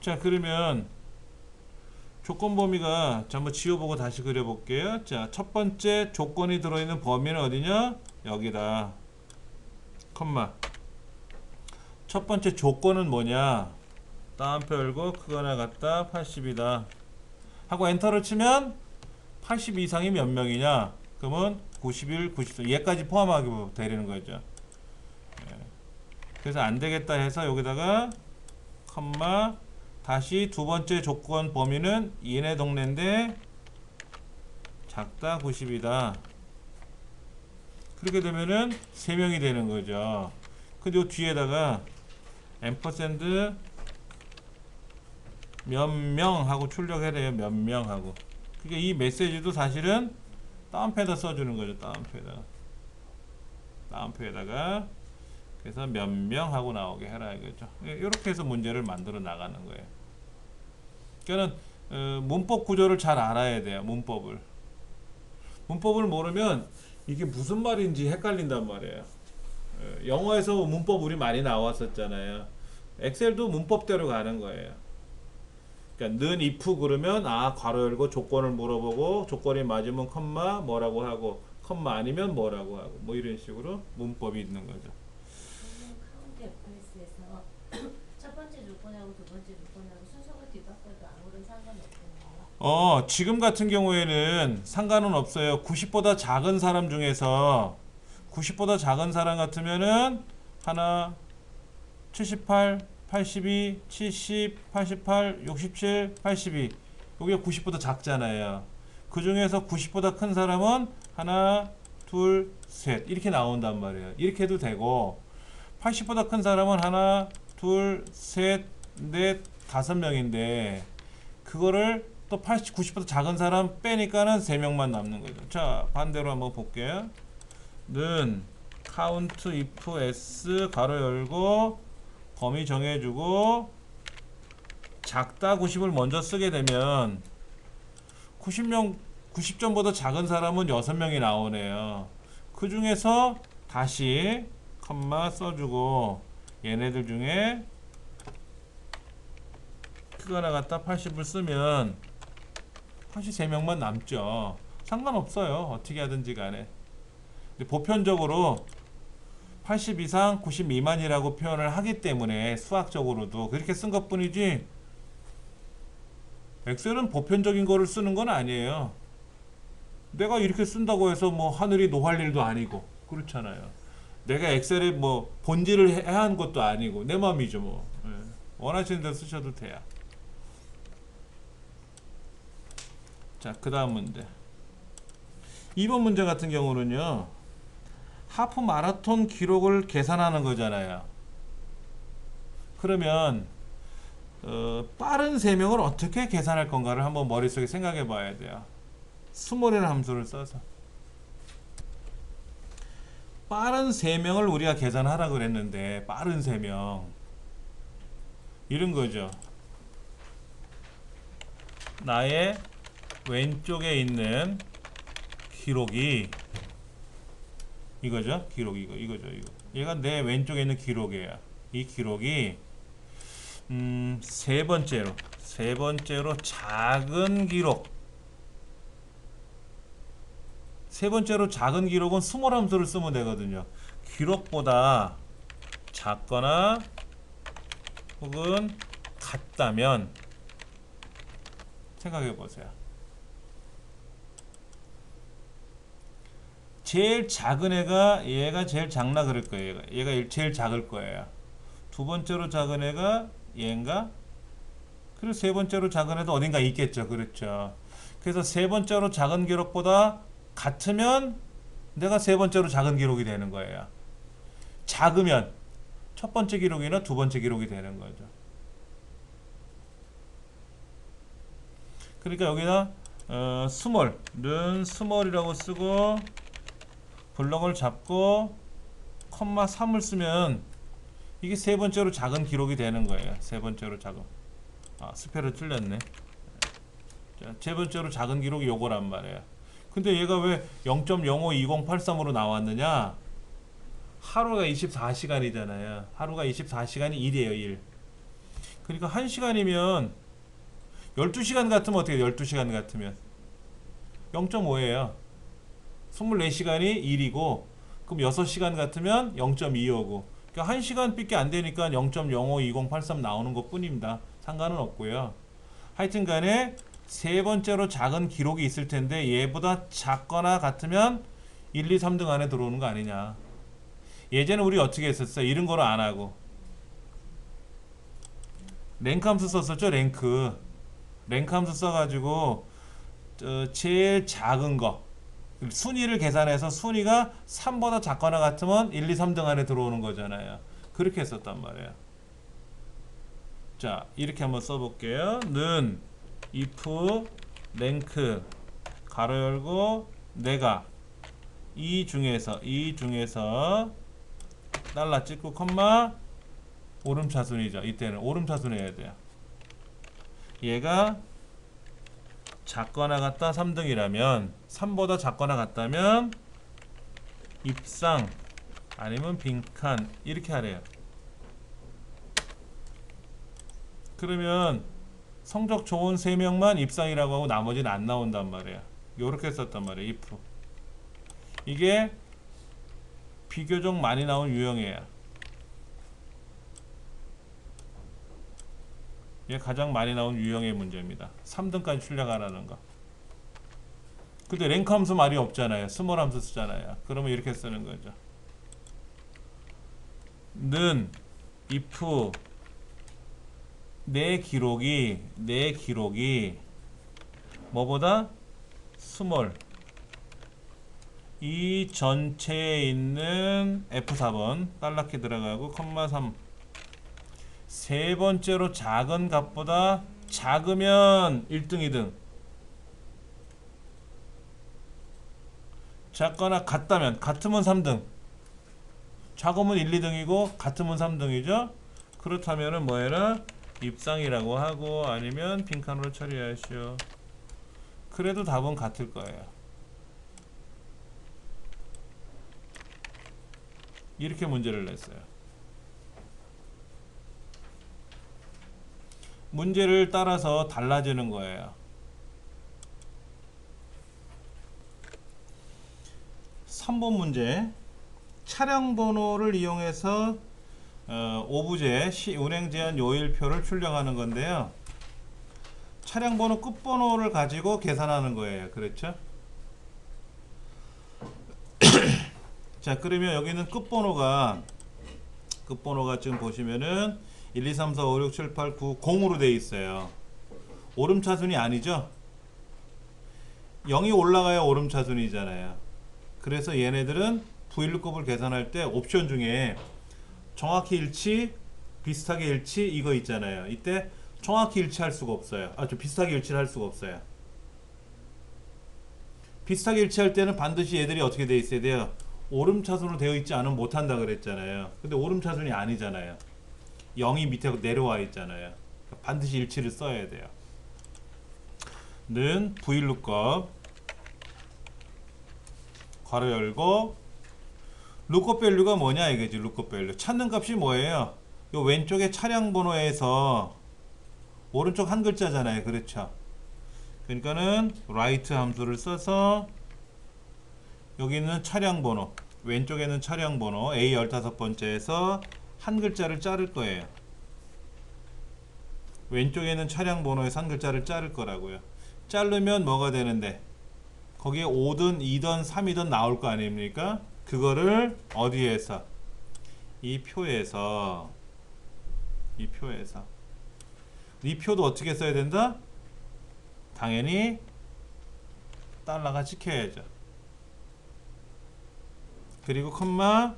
[SPEAKER 1] 자, 그러면 조건 범위가 자, 한번 지워보고 다시 그려볼게요. 자, 첫 번째 조건이 들어있는 범위는 어디냐? 여기다. 컴마. 첫 번째 조건은 뭐냐? 따옴표 열고 크거나 같다 80이다. 하고 엔터를 치면 80 이상이 몇 명이냐? 그러면 91, 94 얘까지 포함하게 되는 거죠. 그래서 안 되겠다 해서 여기다가 컴마 다시 두 번째 조건 범위는 얘네 동네인데 작다 90이다. 그렇게 되면은 3명이 되는 거죠. 근데 요 뒤에다가 앰퍼샌드 몇 명 하고 출력해야 돼요. 몇 명 하고. 그러니까 이 메시지도 사실은 따옴표에다 써주는 거죠. 따옴표에다가 그래서 몇 명 하고 나오게 해라 이거죠. 이렇게 해서 문제를 만들어 나가는 거예요. 그러니까 문법 구조를 잘 알아야 돼요. 문법을 모르면 이게 무슨 말인지 헷갈린단 말이에요. 영어에서 문법 우리 많이 나왔었잖아요. 엑셀도 문법대로 가는 거예요. 그러니까 는 if 그러면 괄호 열고 조건을 물어보고 조건이 맞으면 컴마 뭐라고 하고 컴마 아니면 뭐라고 하고 뭐 이런 식으로 문법이 있는 거죠.
[SPEAKER 2] 카운트 FS에서 첫 번째 조건하고 두 번째 조건하고 순서가 뒤바꿔도 아무런 상관없겠네요.
[SPEAKER 1] 지금 같은 경우에는 상관은 없어요. 90보다 작은 사람 중에서 90보다 작은 사람 같으면은 하나 78 82, 70, 88, 67, 82 여기가 90보다 작잖아요. 그 중에서 90보다 큰 사람은 하나, 둘, 셋 이렇게 나온단 말이에요. 이렇게 해도 되고 80보다 큰 사람은 하나, 둘, 셋, 넷, 5명인데 그거를 또 80, 90보다 작은 사람 빼니까는 3명만 남는 거죠. 자, 반대로 한번 볼게요. 는 count if s 가로 열고 범위 정해주고 작다 90을 먼저 쓰게 되면 90점보다 작은 사람은 6명이 나오네요. 그 중에서 다시 컴마 써주고 얘네들 중에 크거나 같다 80을 쓰면 83명만 남죠. 상관없어요. 어떻게 하든지 간에. 근데 보편적으로 80 이상 90 미만이라고 표현을 하기 때문에 수학적으로도 그렇게 쓴 것 뿐이지 엑셀은 보편적인 거를 쓰는 건 아니에요. 내가 이렇게 쓴다고 해서 뭐 하늘이 노할 일도 아니고 그렇잖아요. 내가 엑셀에 뭐 본질을 해야 하는 것도 아니고 내 마음이죠 뭐. 원하시는 대로 쓰셔도 돼요. 자, 그 다음 문제 2번 문제 같은 경우는요 하프 마라톤 기록을 계산하는 거잖아요. 그러면 빠른 3명을 어떻게 계산할 건가를 한번 머릿속에 생각해 봐야 돼요. 스몰이라는 함수를 써서 빠른 3명을 우리가 계산하라고 그랬는데 빠른 3명 이런 거죠. 나의 왼쪽에 있는 기록이 이거죠. 기록 이거죠. 얘가 내 왼쪽에 있는 기록이에요. 이 기록이 세 번째로 작은 기록. 세 번째로 작은 기록은 스몰 함수를 쓰면 되거든요. 기록보다 작거나 혹은 같다면 생각해 보세요. 제일 작은 애가 얘가 제일 작나 그럴 거예요. 얘가 제일 작을 거예요. 두 번째로 작은 애가 얘인가? 그리고 세 번째로 작은 애도 어딘가 있겠죠. 그렇죠. 그래서 세 번째로 작은 기록보다 같으면 내가 세 번째로 작은 기록이 되는 거예요. 작으면 첫 번째 기록이나 두 번째 기록이 되는 거죠. 그러니까 여기다 스몰이라고 쓰고 블럭을 잡고 컴마 3을 쓰면 이게 세 번째로 작은 기록이 되는 거예요. 세 번째로 작은. 스펠을 틀렸네. 자, 세 번째로 작은 기록이 요거란 말이에요. 근데 얘가 왜 0.052083으로 나왔느냐? 하루가 24시간이잖아요. 하루가 24시간이 1이에요, 1. 그러니까 1시간이면 12시간 같으면 어떻게 돼요? 12시간 같으면 0.5예요. 24시간이 1이고 그럼 6시간 같으면 0.25고 그러니까 1시간 밖에 안 되니까 0.052083 나오는 것 뿐입니다. 상관은 없고요. 하여튼 간에 세 번째로 작은 기록이 있을 텐데 얘보다 작거나 같으면 1, 2, 3등 안에 들어오는 거 아니냐. 예전에 우리 어떻게 했었어? 이런 거를 안 하고 랭크 함수 썼었죠. 랭크 함수 써가지고 제일 작은 거 순위를 계산해서 순위가 3보다 작거나 같으면 1, 2, 3등 안에 들어오는 거잖아요. 그렇게 했었단 말이에요. 자, 이렇게 한번 써볼게요. 는 if 랭크 가로 열고 내가 이 중에서 달러 찍고 컴마 오름차순이죠. 이때는 오름차순 해야 돼요. 얘가 작거나 같다 3등이라면 3보다 작거나 같다면 입상 아니면 빈칸 이렇게 하래요. 그러면 성적 좋은 3명만 입상이라고 하고 나머지는 안 나온단 말이에요. 요렇게 썼단 말이에요. if 이게 비교적 많이 나온 유형이에요. 이게 가장 많이 나온 유형의 문제입니다. 3등까지 출력하라는 거. 근데 랭크 함수 말이 없잖아요. 스몰 함수 쓰잖아요. 그러면 이렇게 쓰는 거죠. 는 if 내 기록이 뭐보다 스몰 이 전체에 있는 F4번 달러키 들어가고 컴마 3 세 번째로 작은 값보다 작으면 1등 2등 작거나 같으면 3등 작으면 1, 2등이고 같으면 3등이죠. 그렇다면은 뭐해라 입상이라고 하고 아니면 빈칸으로 처리하시오. 그래도 답은 같을 거예요. 이렇게 문제를 냈어요. 문제를 따라서 달라지는 거예요. 3번 문제 차량 번호를 이용해서 오부제 운행 제한 요일표를 출력하는 건데요. 차량 번호 끝번호를 가지고 계산하는 거예요. 그렇죠? 자, 그러면 여기는 끝번호가 지금 보시면은 1, 2, 3, 4, 5, 6, 7, 8, 9, 0으로 되어 있어요. 오름차순이 아니죠? 0이 올라가야 오름차순이잖아요. 그래서 얘네들은 V1급을 계산할 때 옵션 중에 정확히 일치, 비슷하게 일치 이거 있잖아요. 이때 정확히 일치할 수가 없어요. 비슷하게 일치를 할 수가 없어요. 비슷하게 일치할 때는 반드시 얘들이 어떻게 돼 있어야 돼요? 오름차순으로 되어 있지 않으면 못한다 그랬잖아요. 근데 오름차순이 아니잖아요. 0이 밑에 내려와 있잖아요. 그러니까 반드시 일치를 써야 돼요. 는 VLOOKUP 괄호 열고 lookup value가 뭐냐 이거지. lookup value 찾는 값이 뭐예요? 요 왼쪽에 차량 번호에서 오른쪽 한 글자잖아요. 그렇죠? 그러니까는 write 함수를 써서 여기 있는 차량 번호, 왼쪽에 있는 차량 번호 A 15번째에서 한 글자를 자를 거예요. 왼쪽에 있는 차량 번호에서 한 글자를 자를 거라고요. 자르면 뭐가 되는데 거기에 5든 2든 3이든 나올 거 아닙니까? 그거를 어디에서? 이 표에서 이 표도 어떻게 써야 된다? 당연히 달러가 찍혀야죠. 그리고 컴마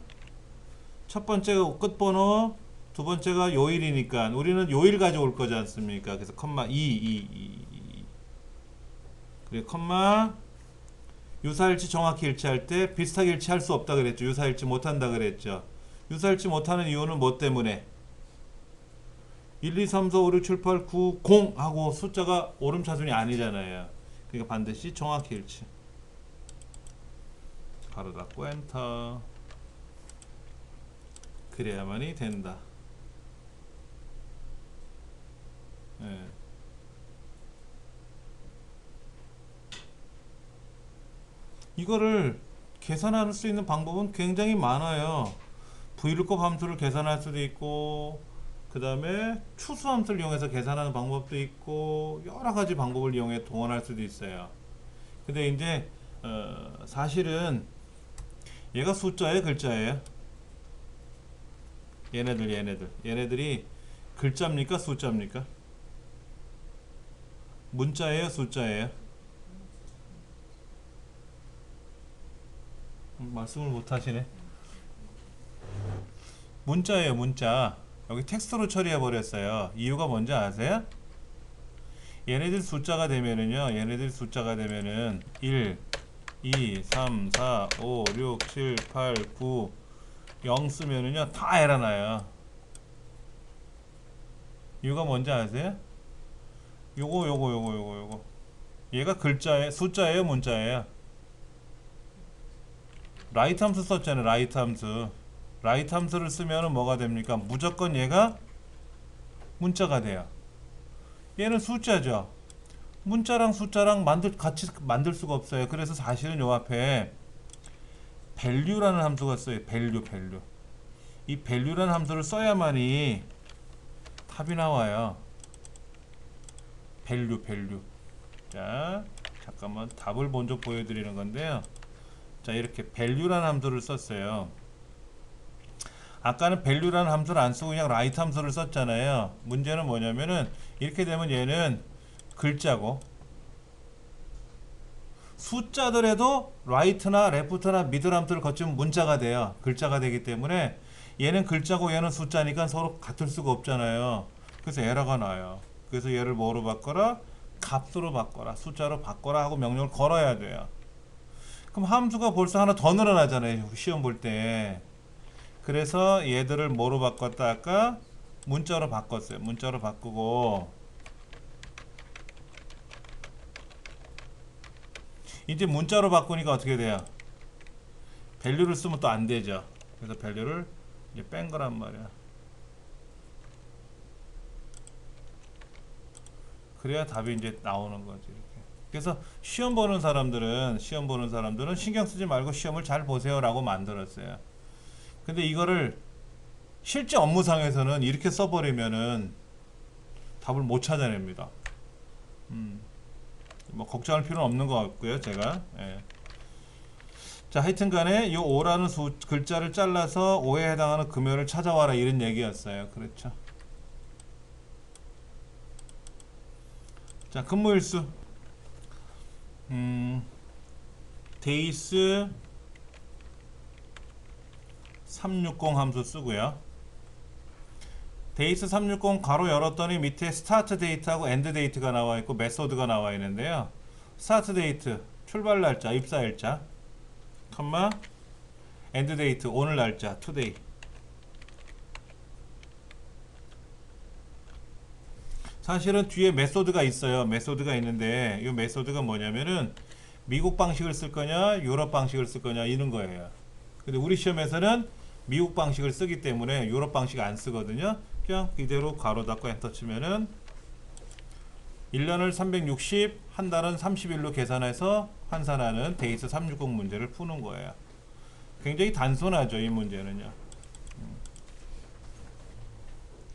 [SPEAKER 1] 첫 번째가 끝번호, 두 번째가 요일이니까 우리는 요일 가져올 거지 않습니까? 그래서 컴마 2 그리고 컴마 유사일치 정확히 일치할 때 비슷하게 일치할 수 없다 그랬죠. 유사일치 못한다 그랬죠. 유사일치 못하는 이유는 뭐 때문에? 1, 2, 3, 4, 5, 6, 7, 8, 9, 0 하고 숫자가 오름차순이 아니잖아요. 그러니까 반드시 정확히 일치. 가로 닫고 엔터. 그래야만이 된다. 예. 이거를 계산할 수 있는 방법은 굉장히 많아요. VLOOKUP 함수를 계산할 수도 있고, 그 다음에 추수 함수를 이용해서 계산하는 방법도 있고, 여러 가지 방법을 이용해 동원할 수도 있어요. 근데 이제 사실은 얘가 숫자예요, 글자예요? 얘네들이 글자입니까, 숫자입니까? 문자예요, 숫자예요? 말씀을 못 하시네. 문자예요, 문자. 여기 텍스트로 처리해 버렸어요. 이유가 뭔지 아세요? 얘네들 숫자가 되면은요, 1, 2, 3, 4, 5, 6, 7, 8, 9, 0 쓰면은요, 다 에러 나요. 이유가 뭔지 아세요? 요거. 얘가 글자예요, 숫자예요, 문자예요? 라이트 함수 썼잖아요. 라이트 함수를 쓰면은 뭐가 됩니까? 무조건 얘가 문자가 돼요. 얘는 숫자죠. 문자랑 숫자랑 같이 만들 수가 없어요. 그래서 사실은 요 앞에 value라는 함수가 써요. value. 이 value라는 함수를 써야만이 답이 나와요. value. 자, 잠깐만 답을 먼저 보여드리는 건데요. 자, 이렇게 value라는 함수를 썼어요. 아까는 value라는 함수를 안 쓰고 그냥 write 함수를 썼잖아요. 문제는 뭐냐면은 이렇게 되면 얘는 글자고 숫자더라도 right나 left나 middle 함수를 거치면 문자가 돼요. 글자가 되기 때문에 얘는 글자고 얘는 숫자니까 서로 같을 수가 없잖아요. 그래서 에러가 나요. 그래서 얘를 뭐로 바꿔라? 값으로 바꿔라. 숫자로 바꿔라 하고 명령을 걸어야 돼요. 그럼 함수가 벌써 하나 더 늘어나잖아요. 시험 볼 때. 그래서 얘들을 뭐로 바꿨다 아까? 문자로 바꿨어요. 문자로 바꾸고 이제 문자로 바꾸니까 어떻게 돼요? value를 쓰면 또 안 되죠. 그래서 value를 이제 뺀 거란 말이야. 그래야 답이 이제 나오는 거지. 이렇게. 그래서 시험 보는 사람들은 신경 쓰지 말고 시험을 잘 보세요라고 만들었어요. 근데 이거를 실제 업무상에서는 이렇게 써버리면은 답을 못 찾아냅니다. 뭐 걱정할 필요는 없는 것 같고요, 제가. 예. 자, 하여튼간에 이 5라는 글자를 잘라서 5에 해당하는 금요를 찾아와라 이런 얘기였어요. 그렇죠? 자, 근무일수. 데이스 360 함수 쓰고요. 데이스 360 괄호 열었더니 밑에 스타트 데이트하고 엔드 데이트가 나와 있고 메소드가 나와 있는데요. 스타트 데이트 출발 날짜, 입사 일자, 컴마 end date 오늘 날짜 today. 사실은 뒤에 메소드가 있어요. 메소드가 있는데 이 메소드가 뭐냐면은 미국 방식을 쓸 거냐 유럽 방식을 쓸 거냐 이런 거예요. 근데 우리 시험에서는 미국 방식을 쓰기 때문에 유럽 방식 안 쓰거든요. 그냥 이대로 괄호 닫고 엔터 치면은 1년을 360, 한 달은 30일로 계산해서 환산하는 데이트 360 문제를 푸는 거예요. 굉장히 단순하죠, 이 문제는요.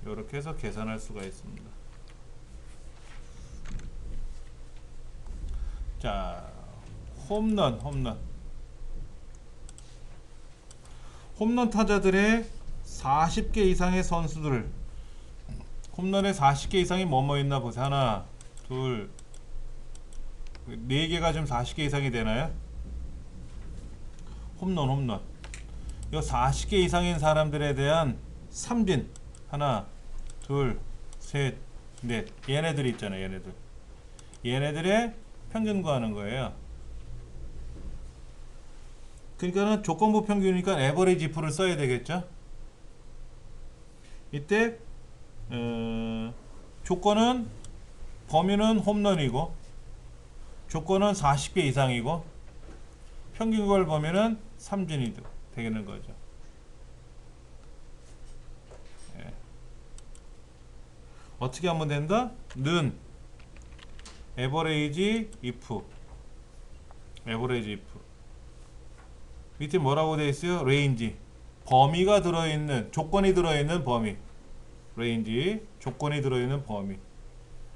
[SPEAKER 1] 이렇게 해서 계산할 수가 있습니다. 자, 홈런 타자들의 40개 이상의 선수들, 홈런에 40개 이상이 뭐뭐 있나 보세요. 하나, 둘, 4개가 지금 40개 이상이 되나요? 홈런. 이 40개 이상인 사람들에 대한 삼진 하나, 둘, 셋, 넷. 얘네들 있잖아요. 얘네들의 평균 구하는 거예요. 그러니까는 조건부 평균이니까 에버리지 if를 써야 되겠죠. 이때 조건은 범위는 홈런이고 조건은 40개 이상이고 평균 구할 범위는 삼진이 되는 거죠. 예. 어떻게 하면 된다? 는 에버리지 if 밑에 뭐라고 되어 있어요? 레인지 범위가 들어있는 조건이 들어있는 범위 레인지 조건이 들어있는 범위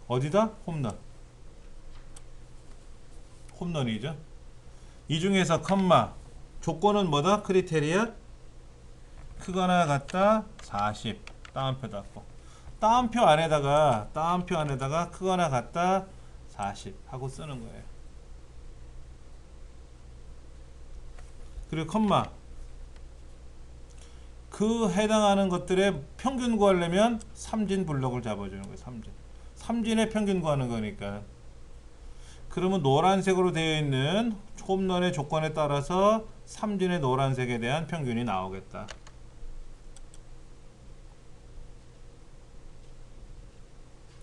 [SPEAKER 1] 어디다? 홈런이죠. 이 중에서 컴마 조건은 뭐다? 크리테리아 크거나 같다 40 따옴표 닫고 따옴표 안에다가 크거나 같다 40 하고 쓰는 거예요. 그리고 컴마 그 해당하는 것들의 평균 구하려면 삼진 블록을 잡아주는 거예요. 삼진의 평균 구하는 거니까. 그러면 노란색으로 되어 있는 홈런의 조건에 따라서 삼진의 노란색에 대한 평균이 나오겠다.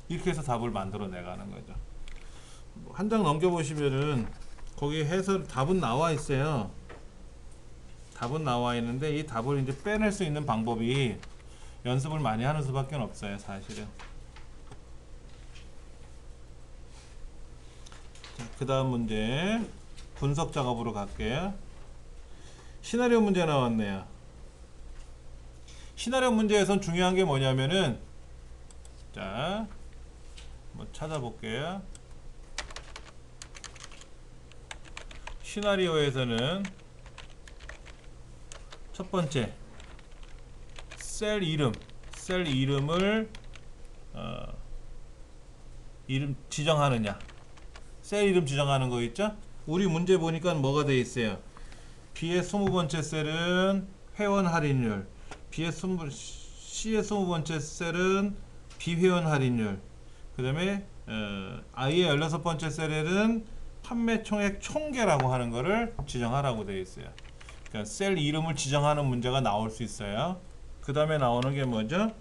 [SPEAKER 1] 이렇게 해서 답을 만들어 내가는 거죠. 한 장 넘겨보시면은 거기 해설 답은 나와 있어요. 답은 나와 있는데 이 답을 이제 빼낼 수 있는 방법이 연습을 많이 하는 수밖에 없어요, 사실은. 그 다음 문제 분석 작업으로 갈게요. 시나리오 문제 나왔네요. 시나리오 문제에선 중요한 게 뭐냐면은 자, 한번 찾아볼게요. 시나리오에서는 첫 번째 셀 이름을 이름 지정하느냐. 셀 이름 지정하는 거 있죠? 우리 문제 보니까 뭐가 돼 있어요? B의 20번째 셀은 회원 할인율, C의 20번째 셀은 비회원 할인율, 그 다음에 I의 16번째 셀은 판매 총액 총계라고 하는 거를 지정하라고 되어 있어요. 그러니까 셀 이름을 지정하는 문제가 나올 수 있어요. 그 다음에 나오는 게 뭐죠?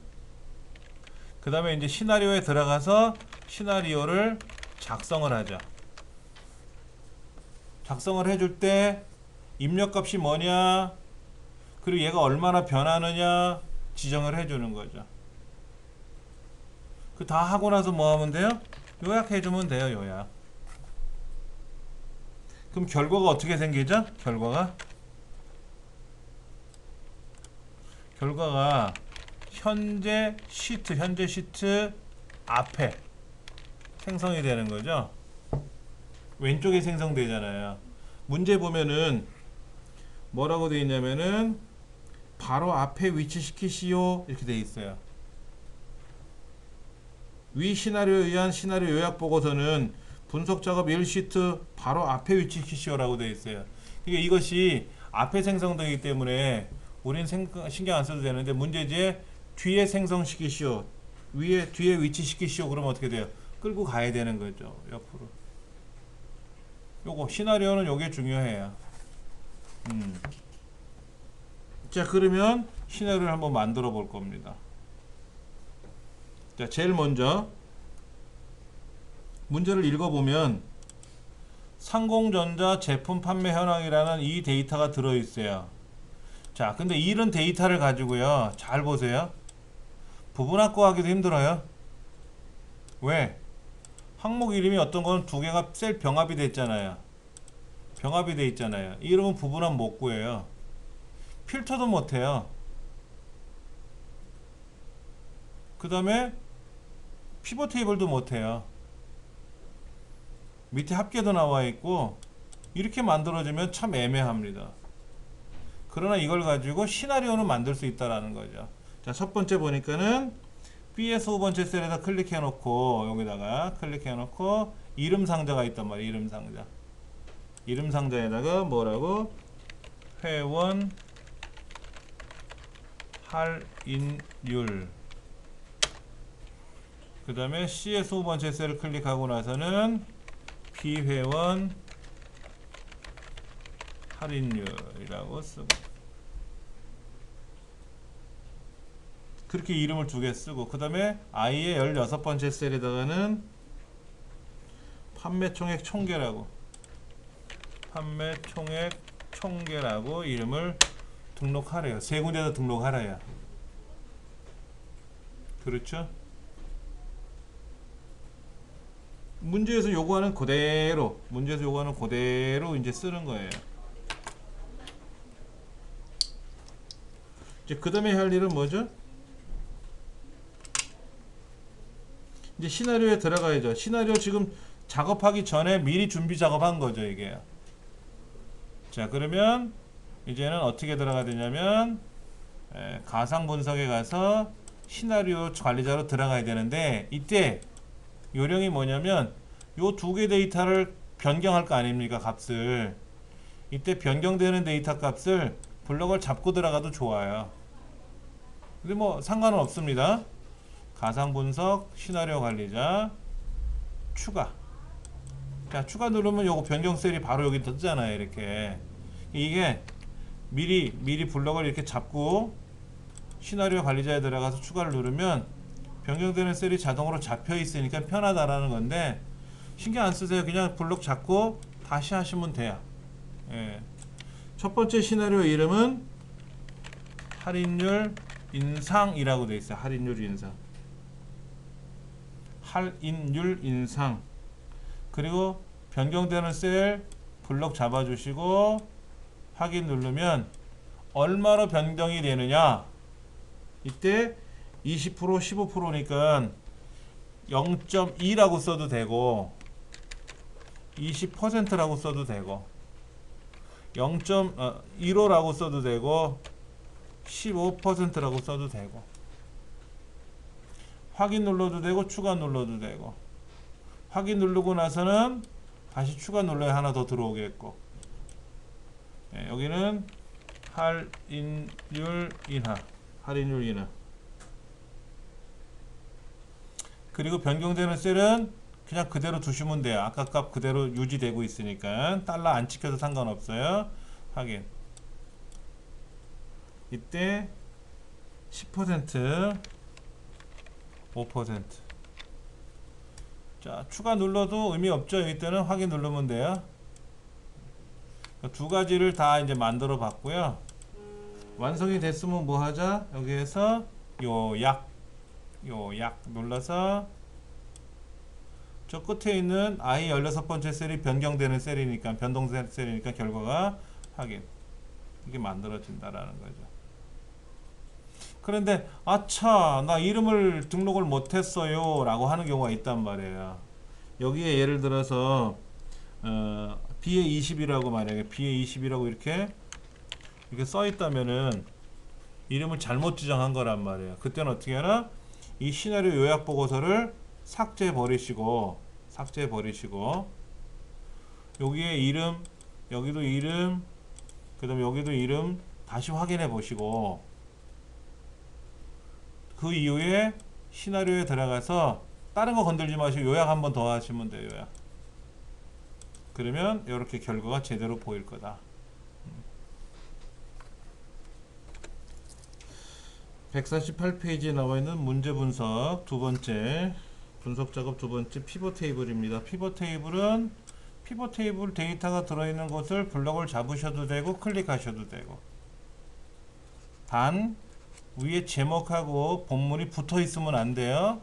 [SPEAKER 1] 그 다음에 이제 시나리오에 들어가서 시나리오를 작성을 하죠. 작성을 해줄 때 입력값이 뭐냐, 그리고 얘가 얼마나 변하느냐 지정을 해주는 거죠. 그 다 하고 나서 뭐 하면 돼요? 요약해주면 돼요. 요약. 그럼 결과가 어떻게 생기죠? 결과가 현재 시트 앞에 생성이 되는 거죠. 왼쪽에 생성되잖아요. 문제 보면은 뭐라고 되어 있냐면은 바로 앞에 위치시키시오 이렇게 되어 있어요. 위 시나리오에 의한 시나리오 요약 보고서는 분석 작업 1시트 바로 앞에 위치시키시오라고 되어 있어요. 그러니까 이것이 앞에 생성되기 때문에 우린 신경 안 써도 되는데 문제지에 뒤에 생성시키시오, 뒤에 위치시키시오 그러면 어떻게 돼요? 끌고 가야 되는 거죠. 옆으로. 요거 시나리오는 요게 중요해요. 자, 그러면 시나리오를 한번 만들어 볼 겁니다. 자, 제일 먼저 문제를 읽어보면 상공전자 제품 판매 현황이라는 이 데이터가 들어있어요. 자, 근데 이런 데이터를 가지고요, 잘 보세요. 부분합고하기도 힘들어요. 왜? 항목 이름이 어떤 건 두 개가 셀 병합이 됐잖아요. 병합이 돼 있잖아요. 이러면 부분합 못 구해요. 필터도 못 해요. 그 다음에 피벗 테이블도 못 해요. 밑에 합계도 나와 있고, 이렇게 만들어지면 참 애매합니다. 그러나 이걸 가지고 시나리오는 만들 수 있다라는 거죠. 자, 첫 번째 보니까는 B에서 5번째 셀에다 클릭해 놓고, 여기다가 클릭해 놓고 이름 상자가 있단 말이에요. 이름 상자. 이름 상자에다가 뭐라고? 회원 할인율. 그 다음에 C에서 5번째 셀을 클릭하고 나서는 비회원 할인율이라고 쓰고, 그렇게 이름을 두 개 쓰고, 그 다음에 I의 16번째 셀에다가는 판매총액 총계라고, 판매총액 총계라고 이름을 등록하래요. 세 군데다 등록하래요. 그렇죠? 문제에서 요구하는 그대로, 문제에서 요구하는 그대로 이제 쓰는 거예요. 이제 그 다음에 할 일은 뭐죠? 이제 시나리오에 들어가야죠. 시나리오 지금 작업하기 전에 미리 준비 작업한 거죠, 이게. 자, 그러면 이제는 어떻게 들어가야 되냐면, 가상 분석에 가서 시나리오 관리자로 들어가야 되는데, 이때 요령이 뭐냐면 요 두 개 데이터를 변경할 거 아닙니까, 값을. 이때 변경되는 데이터 값을 블럭을 잡고 들어가도 좋아요. 근데 뭐 상관은 없습니다. 가상 분석 시나리오 관리자 추가. 자, 추가 누르면 요거 변경 셀이 바로 여기 뜨잖아요. 이렇게. 이게 미리 블럭을 이렇게 잡고 시나리오 관리자에 들어가서 추가를 누르면 변경되는 셀이 자동으로 잡혀 있으니까 편하다라는 건데, 신경 안 쓰세요. 그냥 블록 잡고 다시 하시면 돼요. 예. 첫 번째 시나리오 이름은 할인율 인상이라고 되어 있어요. 할인율 인상. 할인율 인상. 그리고 변경되는 셀 블록 잡아주시고 확인 누르면 얼마로 변경이 되느냐. 이때 20% 15%니까 0.2라고 써도 되고 20%라고 써도 되고 0.15라고 써도 되고 15%라고 써도 되고, 확인 눌러도 되고 추가 눌러도 되고, 확인 누르고 나서는 다시 추가 눌러야 하나 더 들어오겠고, 여기는 할인율 인하, 할인율 인하. 그리고 변경되는 셀은 그냥 그대로 두시면 돼요. 아까 값 그대로 유지되고 있으니까 달러 안 찍혀도 상관없어요. 확인. 이때 10%, 5%. 자, 추가 눌러도 의미 없죠. 이때는 확인 누르면 돼요. 두 가지를 다 만들어 봤고요. 완성이 됐으면 뭐 하자? 여기에서 요약 눌러서 저 끝에 있는 I 16번째 셀이 변경되는 셀이니까, 변동된 셀이니까 결과가 확인. 이게 만들어진다라는 거죠. 그런데 아차, 나 이름을 등록을 못했어요 라고 하는 경우가 있단 말이에요. 여기에 예를 들어서 B에 20이라고 만약에 B에 20이라고 이렇게 써 있다면은 이름을 잘못 지정한 거란 말이에요. 그때는 어떻게 하나? 이 시나리오 요약 보고서를 삭제해 버리시고 여기에 이름, 여기도 이름, 그 다음에 여기도 이름 다시 확인해 보시고, 그 이후에 시나리오에 들어가서 다른 거 건들지 마시고 요약 한 번 더 하시면 돼요. 요약. 그러면 이렇게 결과가 제대로 보일 거다. 148페이지에 나와 있는 문제 분석 두 번째 분석 작업 두 번째 피벗 테이블입니다. 피벗 테이블은 피벗 테이블 데이터가 들어있는 곳을 블럭을 잡으셔도 되고 클릭하셔도 되고, 단 위에 제목하고 본문이 붙어 있으면 안 돼요.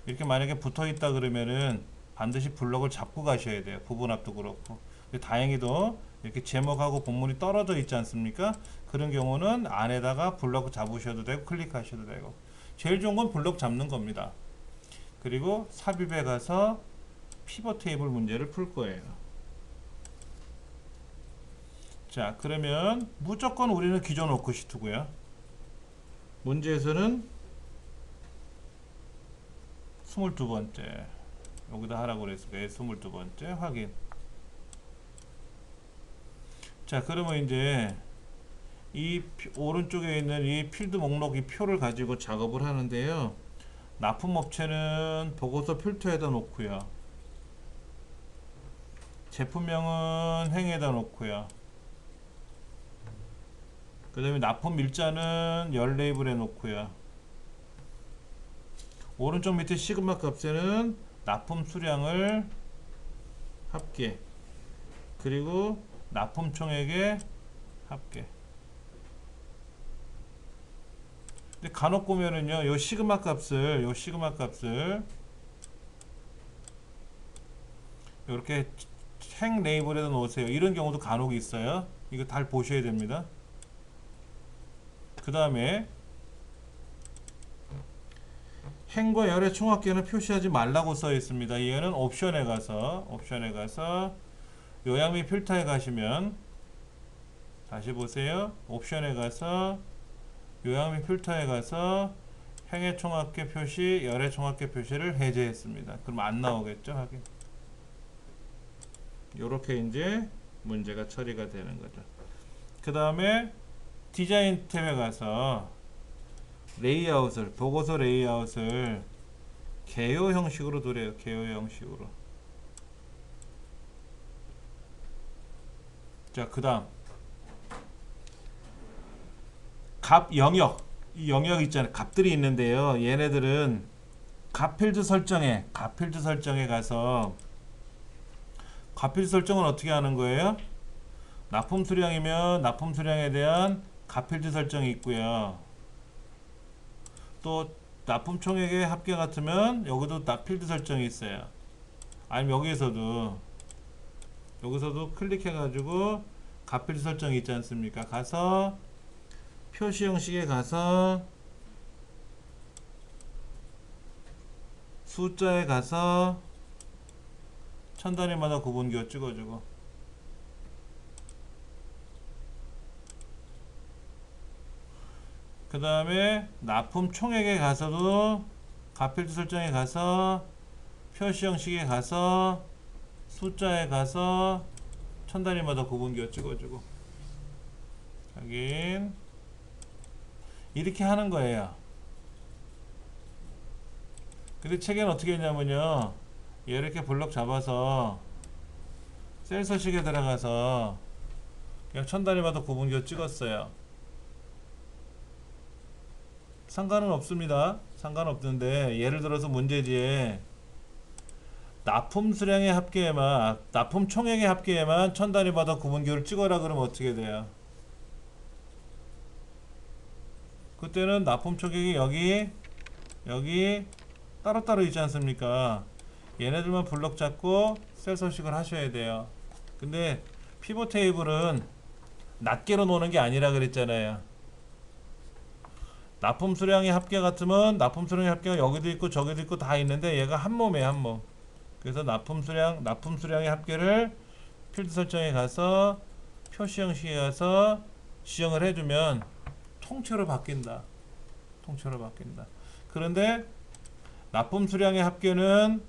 [SPEAKER 1] 이렇게 만약에 붙어 있다 그러면은 반드시 블럭을 잡고 가셔야 돼요. 부분합도 그렇고. 근데 다행히도 이렇게 제목하고 본문이 떨어져 있지 않습니까? 그런 경우는 안에다가 블럭 잡으셔도 되고 클릭하셔도 되고, 제일 좋은 건 블럭 잡는 겁니다. 그리고 삽입에 가서 피벗 테이블 문제를 풀 거예요. 자, 그러면 무조건 우리는 기존 워크시트고요. 문제에서는 22번째 여기다 하라고 그랬으니까 22번째 확인. 자, 그러면 이제 이 오른쪽에 있는 이 필드 목록 이 표를 가지고 작업을 하는데요. 납품업체는 보고서 필터에다 놓고요. 제품명은 행에다 놓고요. 그 다음에 납품 일자는 열 레이블에 놓고요. 오른쪽 밑에 시그마 값에는 납품 수량을 합계, 그리고 납품 총액의 합계. 근데 간혹 보면은요, 요 시그마 값을 이렇게 행 레이블에다 놓으세요. 이런 경우도 간혹 있어요. 이거 잘 보셔야 됩니다. 그 다음에 행과 열의 총합계는 표시하지 말라고 써 있습니다. 얘는 옵션에 가서 요약 및 필터에 가시면, 다시 보세요. 옵션에 가서 요약 및 필터에 가서 행의 총합계 표시, 열의 총합계 표시를 해제했습니다. 그럼 안 나오겠죠, 하긴. 요렇게 이제 문제가 처리가 되는 거죠. 그 다음에 디자인 탭에 가서 레이아웃을, 보고서 레이아웃을 개요 형식으로 두래요. 개요 형식으로. 자, 그 다음 값 영역, 이 영역 있잖아요. 값들이 있는데요. 얘네들은 값 필드 설정에 가서 값 필드 설정은 어떻게 하는 거예요? 납품 수량이면 납품 수량에 대한 값 필드 설정이 있고요. 또 납품 총액의 합계 같으면 여기도 필드 설정이 있어요. 아니면 여기서도 클릭해 가지고 값 필드 설정이 있지 않습니까? 가서 표시 형식에 가서 숫자에 가서 천 단위마다 구분기호 찍어주고, 그 다음에 납품 총액에 가서도 값필드 설정에 가서 표시 형식에 가서 숫자에 가서 천 단위마다 구분기호 찍어주고 확인. 이렇게 하는 거예요. 근데 책에는 어떻게 했냐면요, 이렇게 블럭 잡아서 셀 서식에 들어가서 그냥 천 단위마다 구분기호 찍었어요. 상관은 없습니다. 상관없는데, 예를 들어서 문제지에 납품 수량의 합계에만, 납품 총액의 합계에만 천 단위마다 구분기호를 찍어라 그러면 어떻게 돼요? 그때는 납품 총액이 여기 따로따로 있지 않습니까? 얘네들만 블럭 잡고 셀 서식을 하셔야 돼요. 근데 피벗 테이블은 낱개로 노는 게 아니라 그랬잖아요. 납품 수량의 합계 같으면 납품 수량의 합계가 여기도 있고 저기도 있고 다 있는데, 얘가 한 몸에 한 몸. 그래서 납품 수량의 합계를 필드 설정에 가서 표시 형식에 가서 지정을 해주면 통째로 바뀐다. 그런데 납품 수량의 합계는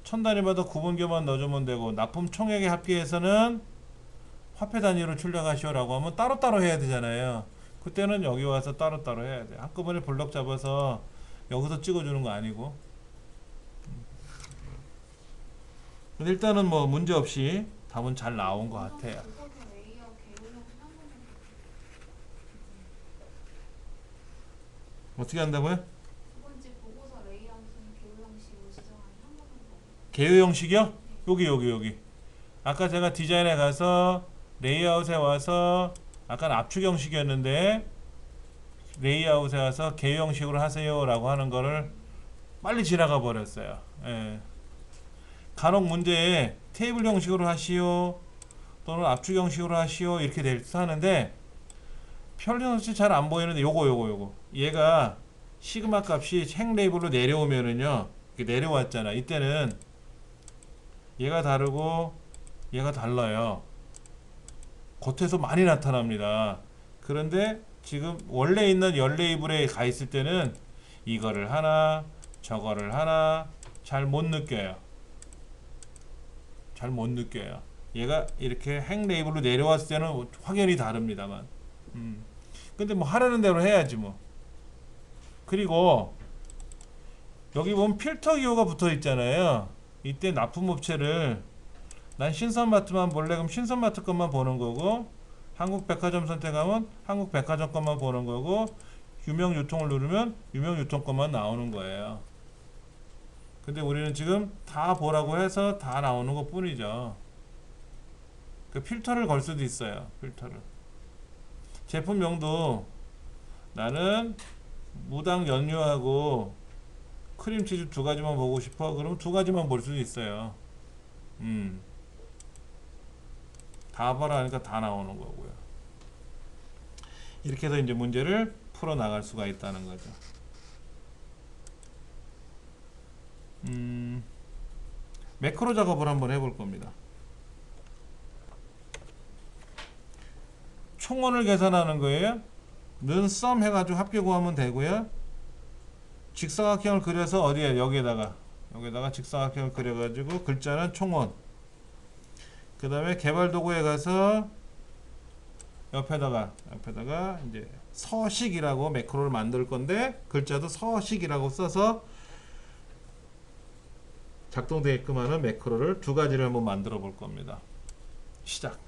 [SPEAKER 1] 천 단위마다 구분기호만 넣어주면 되고, 납품 총액의 합계에서는 화폐 단위로 출력하시오라고 하면 따로따로 해야 되잖아요. 그때는 여기 와서 따로따로 해야 돼. 한꺼번에 블럭 잡아서 여기서 찍어주는 거 아니고. 근데 일단은 뭐 문제 없이 답은 잘 나온 것 같아요. 어떻게 한다고요?
[SPEAKER 3] 두 번째 보고서 레이아웃은 개요 형식으로 지정하는 한 번만 더.
[SPEAKER 1] 개요 형식이요?
[SPEAKER 3] 네.
[SPEAKER 1] 여기. 아까 제가 디자인에 가서 레이아웃에 와서 아까 압축 형식이었는데 레이아웃에 와서 개요 형식으로 하세요라고 하는 거를 빨리 지나가 버렸어요. 예. 간혹 문제에 테이블 형식으로 하시오 또는 압축 형식으로 하시오 이렇게 될 듯 하는데 편리없이 잘 안 보이는데 요거 얘가 시그마 값이 행 레이블로 내려오면은요 이렇게 내려왔잖아. 이때는 얘가 다르고 얘가 달라요. 겉에서 많이 나타납니다. 그런데 지금 원래 있는 열 레이블에 가 있을 때는 이거를 하나 저거를 하나 잘 못 느껴요. 잘 못 느껴요. 얘가 이렇게 행 레이블로 내려왔을 때는 확연히 다릅니다만. 근데 뭐 하라는 대로 해야지 뭐. 그리고 여기 보면 필터 기호가 붙어 있잖아요. 이때 납품업체를 난 신선마트만 볼래 그럼 신선마트 것만 보는 거고 한국백화점 선택하면 한국백화점 것만 보는 거고 유명유통을 누르면 유명유통 것만 나오는 거예요. 근데 우리는 지금 다 보라고 해서 다 나오는 것 뿐이죠. 그 필터를 걸 수도 있어요. 필터를. 제품명도 나는 무당 연유하고 크림치즈 두 가지만 보고 싶어. 그럼 두 가지만 볼 수도 있어요. 다 봐라 하니까 다 나오는 거고요. 이렇게 해서 이제 문제를 풀어 나갈 수가 있다는 거죠. 매크로 작업을 한번 해볼 겁니다. 총원을 계산하는 거예요. 는 썸 해가지고 합계 구하면 되고요. 직사각형을 그려서 어디에 여기에다가 직사각형을 그려가지고 글자는 총원. 그 다음에 개발 도구에 가서 옆에다가 이제 서식이라고 매크로를 만들 건데 글자도 서식이라고 써서 작동되게끔 하는 매크로를 두 가지를 한번 만들어 볼 겁니다. 시작.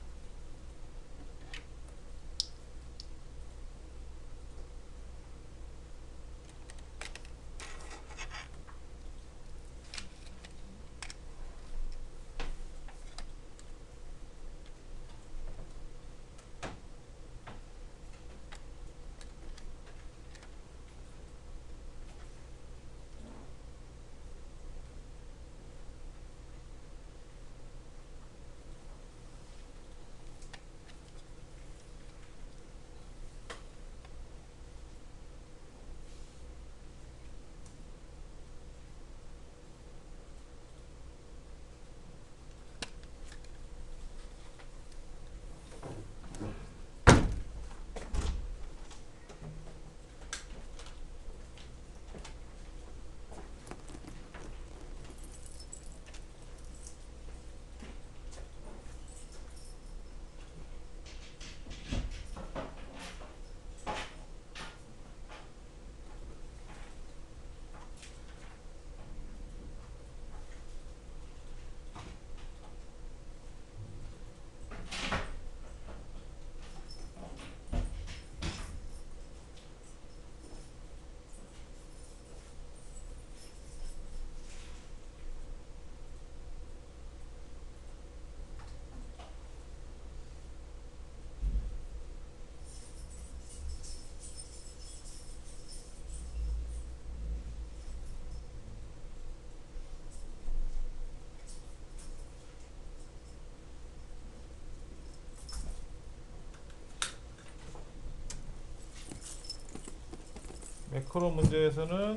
[SPEAKER 1] 매크로 문제에서는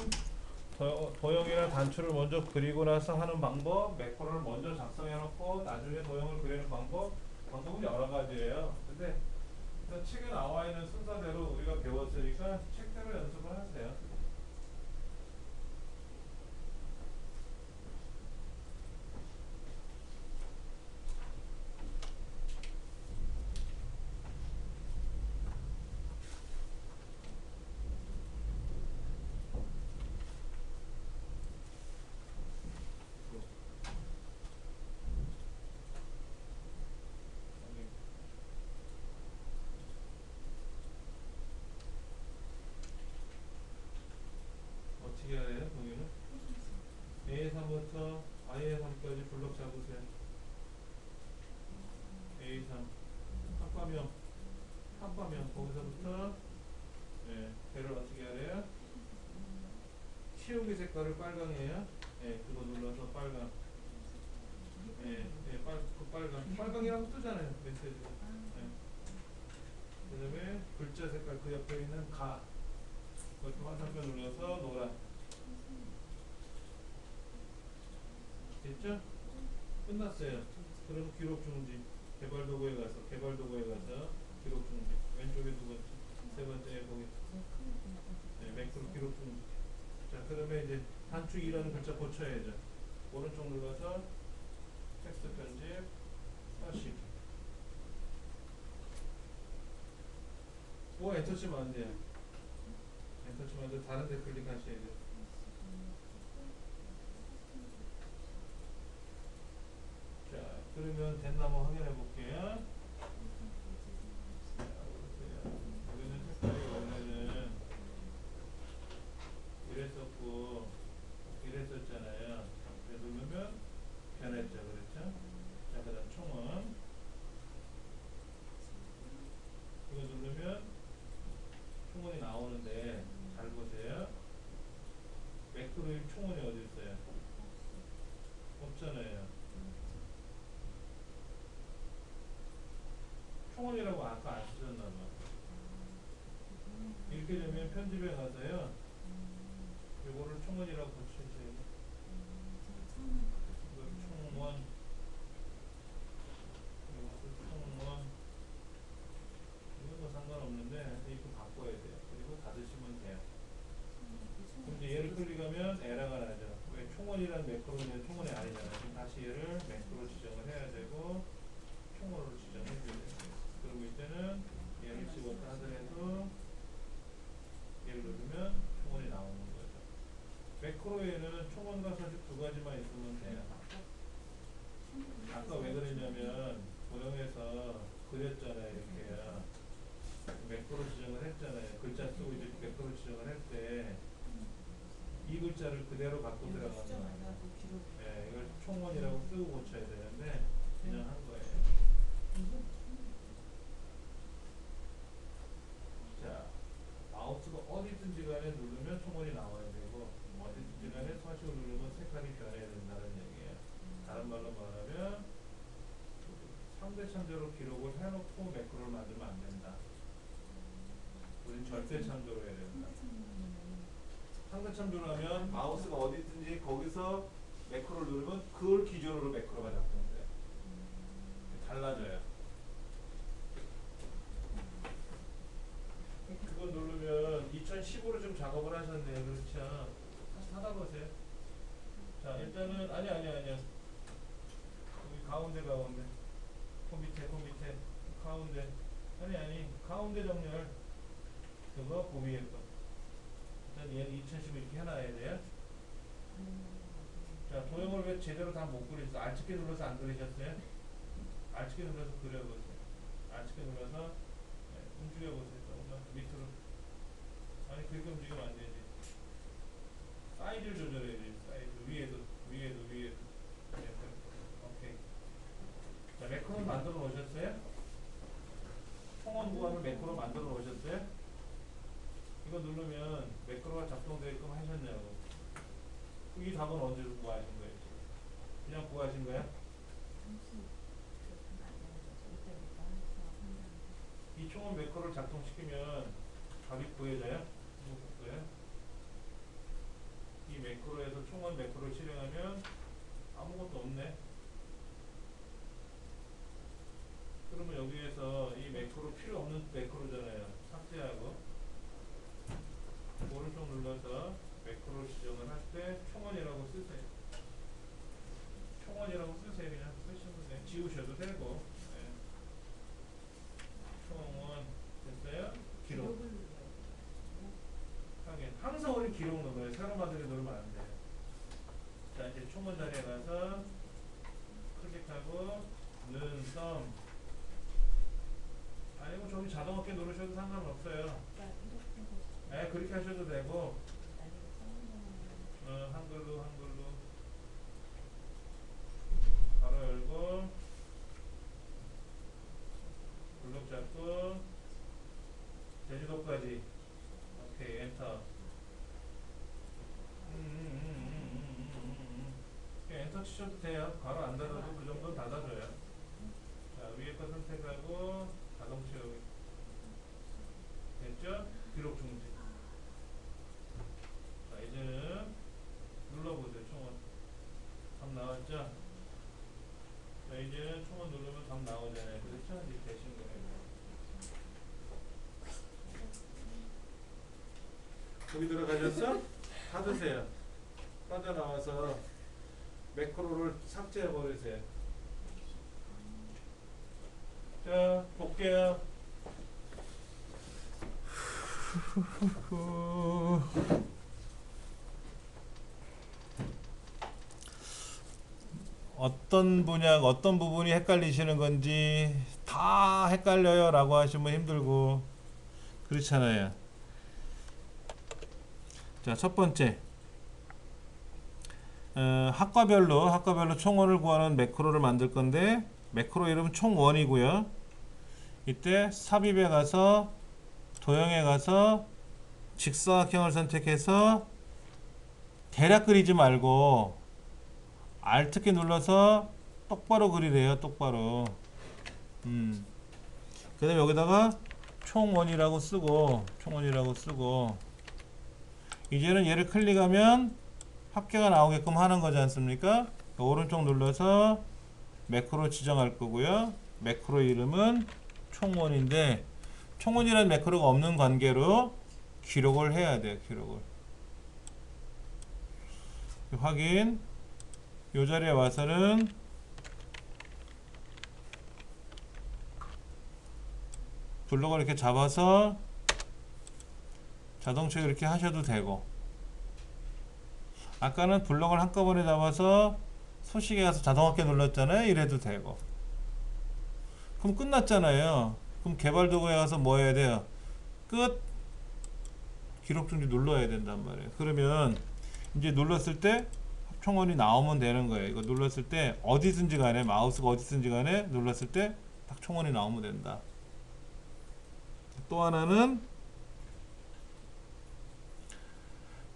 [SPEAKER 1] 도형이나 단추를 먼저 그리고 나서 하는 방법, 매크로를 먼저 작성해 놓고 나중에 도형을 그리는 방법은 여러 가지예요. 근데 일단 책에 나와 있는 순서대로 우리가 배웠으니까 책대로 연습을 하세요. A부터 IN3까지 블록 잡으세요. A3 합과면 거기서부터 배를 어떻게 하래요? 치우기 색깔을 빨강이에요. 그거 눌러서 빨강. 그 빨강이라고 뜨잖아요, 메시지가. 그 다음에 글자 색깔 그 옆에 있는 가. 그것도 화살표 눌러서 노란. 됐죠? 끝났어요. 그럼 기록 중지. 개발 도구에 가서 기록 중지. 왼쪽에 두 번째, 세 번째 거기. 매크로 기록 중지. 자, 그러면 이제 단축 2라는 글자 고쳐야죠. 오른쪽 눌러서 텍스트 편집 40. 엔터 치면 안 돼요. 엔터 치면 안 돼. 다른 데 클릭하셔야 돼요. 자, 그러면 됐나 한번 확인해 볼게요. 자, 보세요. 여기는 색깔이 원래는 이랬었고 이랬었잖아요. 그래서 누르면 변했죠, 그렇죠? 자, 그다음 총은 이거 누르면 총원이 나오는데 잘 보세요. 매크로의 총원이 어디 있어요? 없잖아요. 총원이라고 아까 안 쓰셨나봐. 이렇게 되면 편집에 가서요. 요거를 총원이라고 고치세요. 이거 총원. 이것도 총원. 이건 뭐 상관없는데 이거 바꿔야 돼요. 그리고 닫으시면 돼요. 그럼 이제 얘를 클릭하면 에러가 나죠. 왜 총원이란 매크로는 총원이 아니잖아요. 그럼 다시 얘를 매크로 지정을 해야 되고 총원으로 지정해 줘야 돼요. 그리고 이제는 얘를 집었다 하더라도 얘를 누르면 총원이 나오는 거죠. 매크로에는 총원과 서식 두 가지만 있으면 돼요. 아까 왜 그랬냐면 도형에서 그렸잖아요. 이렇게요. 매크로 지정을 했잖아요. 글자 쓰고 이제 매크로 지정을 할 때 이 글자를 그대로 갖고 들어가는 거예요. 이걸 총원이라고 쓰고 고쳐야 되는데 그냥 한 거예요. 자, 마우스가 어디든지 간에 누르면 총원이 나와야 되고 어디든지 간에 서식을 누르면 색깔이 변해야 된다는 얘기예요. 다른 말로 말하면 상대 참조로 기록을 해놓고 매크로를 만들면 안 된다. 우린 절대 참조로 해야 된다. 상대 참조를 하면 마우스가 어디든지 거기서 매크로를 누르면 그걸 기준으로 매크로가 작동돼요. 달라져요. 그거 누르면 2015로 좀 작업을 하셨네요. 그렇죠? 다시 닫아보세요. 자, 일단은 아니야. 여기 가운데. 그 밑에 가운데. 아니 가운데 정렬. 그거 그 위에 거. 일단 얘는 2015 이렇게 해놔야 돼요. 자, 도형을 왜 제대로 다 못 그리셨어요? Alt키 눌러서 안 그리셨어요? Alt키 눌러서 그려보세요. Alt키 눌러서 움직여보세요. 조금만 밑으로. 아니 그렇게 움직이면 안 되지. 사이즈를 조절해야지. 사이즈 위에도. 오케이. 자, 매크로 만들어 놓으셨어요? 총원 구간을 매크로 만들어 놓으셨어요? 이거 누르면 매크로가 작동되게끔 하셨냐고. 이 답은 언제 구하신 거예요? 그냥 구하신 거야? 이 총원 매크로를 작동시키면 답이 구해져요? 이 매크로에서 총원 매크로를 실행하면 아무것도 없네. 그러면 여기에서 이 매크로 필요 없는 매크로잖아요. 삭제하고 오른쪽 눌러서 매크로 지정을 할 때 총원이라고 쓰세요. 그냥 쓰시면 돼요. 지우셔도 되고. 총원 됐어요? 기록. 하긴 항상 우리 기록 눌러요. 새로 만들기 누르면 안 돼요. 자, 이제 총원 자리에 가서 클릭하고 는 아니고 저기 자동화께 누르셔도 상관없어요. 그렇게 하셔도 되고 한글로 치셔도 돼요. 바로 안 닫아도 그 정도는 닫아줘요. 자, 위에 거 선택하고 자동 채우기. 됐죠? 기록 중지. 자, 이제는 눌러보세요. 총원. 답 나왔죠? 자, 이제는 총원 누르면 답 나오잖아요. 그렇죠? 이제 되신 거예요. 거기 들어가셨어? 닫으세요. 빠져나와서 매크로를 삭제해 버리세요. 자, 볼게요. 어떤 분야, 어떤 부분이 헷갈리시는 건지 다 헷갈려요 라고 하시면 힘들고 그렇잖아요. 자, 첫 번째 학과별로 총원을 구하는 매크로를 만들 건데 매크로 이름은 총원이고요. 이때 삽입에 가서 도형에 가서 직사각형을 선택해서 대략 그리지 말고 Alt키 눌러서 똑바로 그리래요. 똑바로. 그 다음에 여기다가 총원이라고 쓰고 이제는 얘를 클릭하면 합계가 나오게끔 하는 거지 않습니까? 오른쪽 눌러서 매크로 지정할 거고요. 매크로 이름은 총원인데 총원이라는 매크로가 없는 관계로 기록을 해야 돼요. 기록을. 확인. 이 자리에 와서는 블록을 이렇게 잡아서 자동차 이렇게 하셔도 되고 아까는 블록을 한꺼번에 잡아서 소식에 가서 자동합계 눌렀잖아요. 이래도 되고 그럼 끝났잖아요. 그럼 개발 도구에 가서 뭐 해야 돼요? 끝 기록 중지 눌러야 된단 말이에요. 그러면 이제 눌렀을 때 총원이 나오면 되는 거예요. 이거 눌렀을 때 어디든지 간에 마우스가 어디든지 간에 눌렀을 때 딱 총원이 나오면 된다. 또 하나는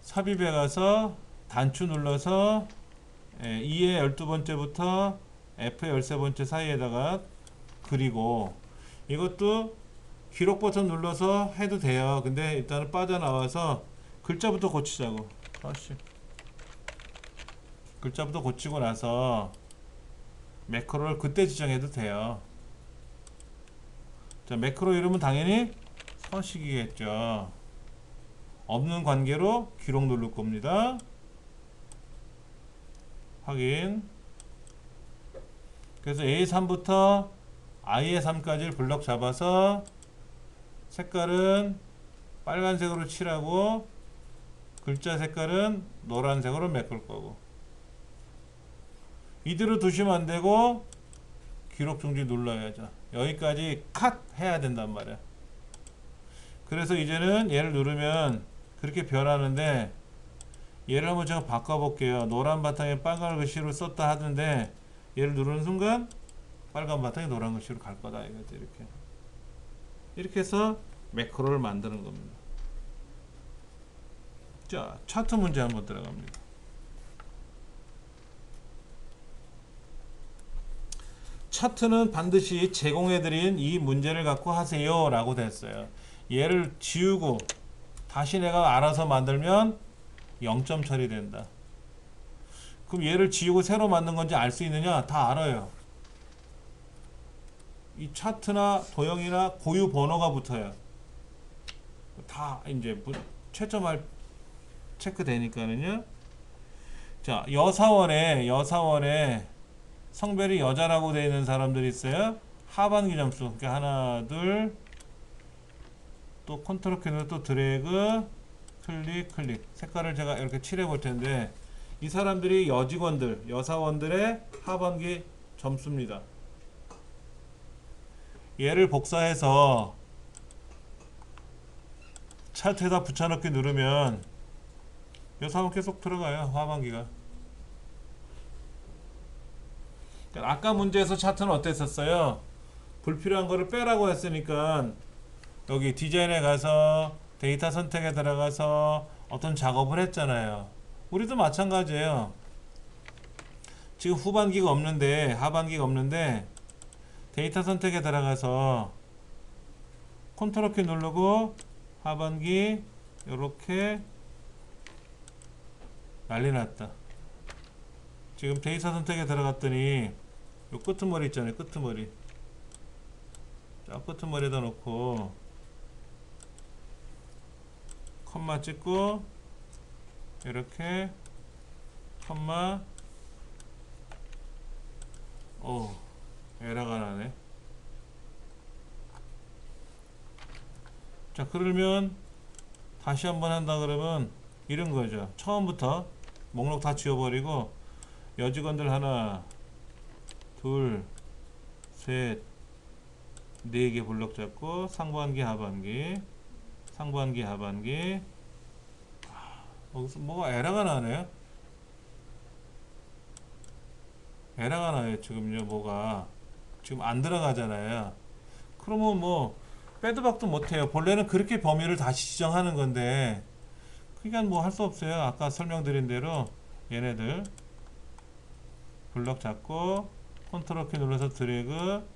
[SPEAKER 1] 삽입에 가서 단추 눌러서 2의 12번째부터 F의 13번째 사이에다가 그리고 이것도 기록 버튼 눌러서 해도 돼요. 근데 일단은 빠져나와서 글자부터 고치자고. 글자부터 고치고 나서 매크로를 그때 지정해도 돼요. 자, 매크로 이름은 당연히 서식이겠죠. 없는 관계로 기록 누를 겁니다. 확인. 그래서 A3부터 I의 3까지를 블럭 잡아서 색깔은 빨간색으로 칠하고 글자 색깔은 노란색으로 메꿀 거고 이대로 두시면 안 되고 기록 중지 눌러야죠. 여기까지 컷 해야 된단 말이야. 그래서 이제는 얘를 누르면 그렇게 변하는데 얘를 한번 제가 바꿔볼게요. 노란 바탕에 빨간 글씨로 썼다 하던데 얘를 누르는 순간 빨간 바탕에 노란 글씨로 갈 거다 이거죠. 이렇게 해서 매크로를 만드는 겁니다. 자, 차트 문제 한번 들어갑니다. 차트는 반드시 제공해드린 이 문제를 갖고 하세요 라고 됐어요. 얘를 지우고 다시 내가 알아서 만들면 0점 처리된다. 그럼 얘를 지우고 새로 만든 건지 알 수 있느냐? 다 알아요. 이 차트나 도형이나 고유 번호가 붙어요. 다 이제 채점할 체크 되니까는요. 자, 여사원에 성별이 여자라고 되어 있는 사람들이 있어요. 하반기 점수. 그러니까 하나, 둘, 또 컨트롤 키로 또 드래그, 클릭. 색깔을 제가 이렇게 칠해 볼 텐데 이 사람들이 여사원들의 하반기 점수입니다. 얘를 복사해서 차트에다 붙여넣기 누르면 여사원 계속 들어가요. 하반기가. 아까 문제에서 차트는 어땠었어요? 불필요한 거를 빼라고 했으니까 여기 디자인에 가서 데이터 선택에 들어가서 어떤 작업을 했잖아요. 우리도 마찬가지예요. 지금 후반기가 없는데 하반기가 없는데 데이터 선택에 들어가서 컨트롤 키 누르고 하반기 요렇게 난리 났다. 지금 데이터 선택에 들어갔더니 요 끄트머리 있잖아요. 끄트머리. 자, 끄트머리에다 놓고 컴마 찍고 이렇게 컴마 에러가 나네. 자, 그러면 다시 한번 한다 그러면 이런 거죠. 처음부터 목록 다 지워버리고 여직원들 하나 둘 셋 네 개 블록 잡고 상반기 하반기 상반기 하반기 여기서 뭐가 에러가 나네요. 에러가 나요. 지금요. 뭐가 지금 안 들어가잖아요. 그러면 뭐 빼도 박도 못해요. 본래는 그렇게 범위를 다시 지정하는 건데 그러니까 뭐 할 수 없어요. 아까 설명드린 대로 얘네들 블럭 잡고 컨트롤 키 눌러서 드래그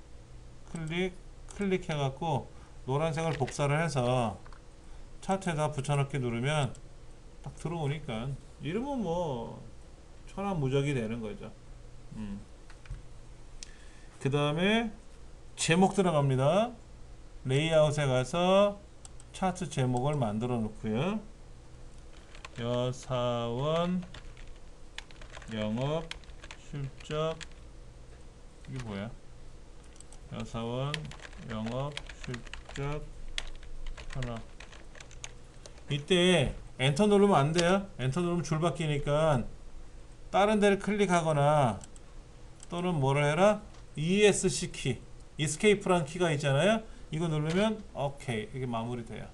[SPEAKER 1] 클릭 해갖고 노란색을 복사를 해서 차트에다 붙여넣기 누르면 딱 들어오니까 이러면 뭐 천하무적이 되는 거죠. 그 다음에 제목 들어갑니다. 레이아웃에 가서 차트 제목을 만들어 놓고요. 여사원 영업 실적 이게 뭐야? 여사원 영업 실적 하나. 이때 엔터 누르면 안 돼요. 엔터 누르면 줄 바뀌니까 다른 데를 클릭하거나 또는 뭐를 해라? ESC 키, Escape라는 키가 있잖아요. 이거 누르면 오케이 이게 마무리돼요.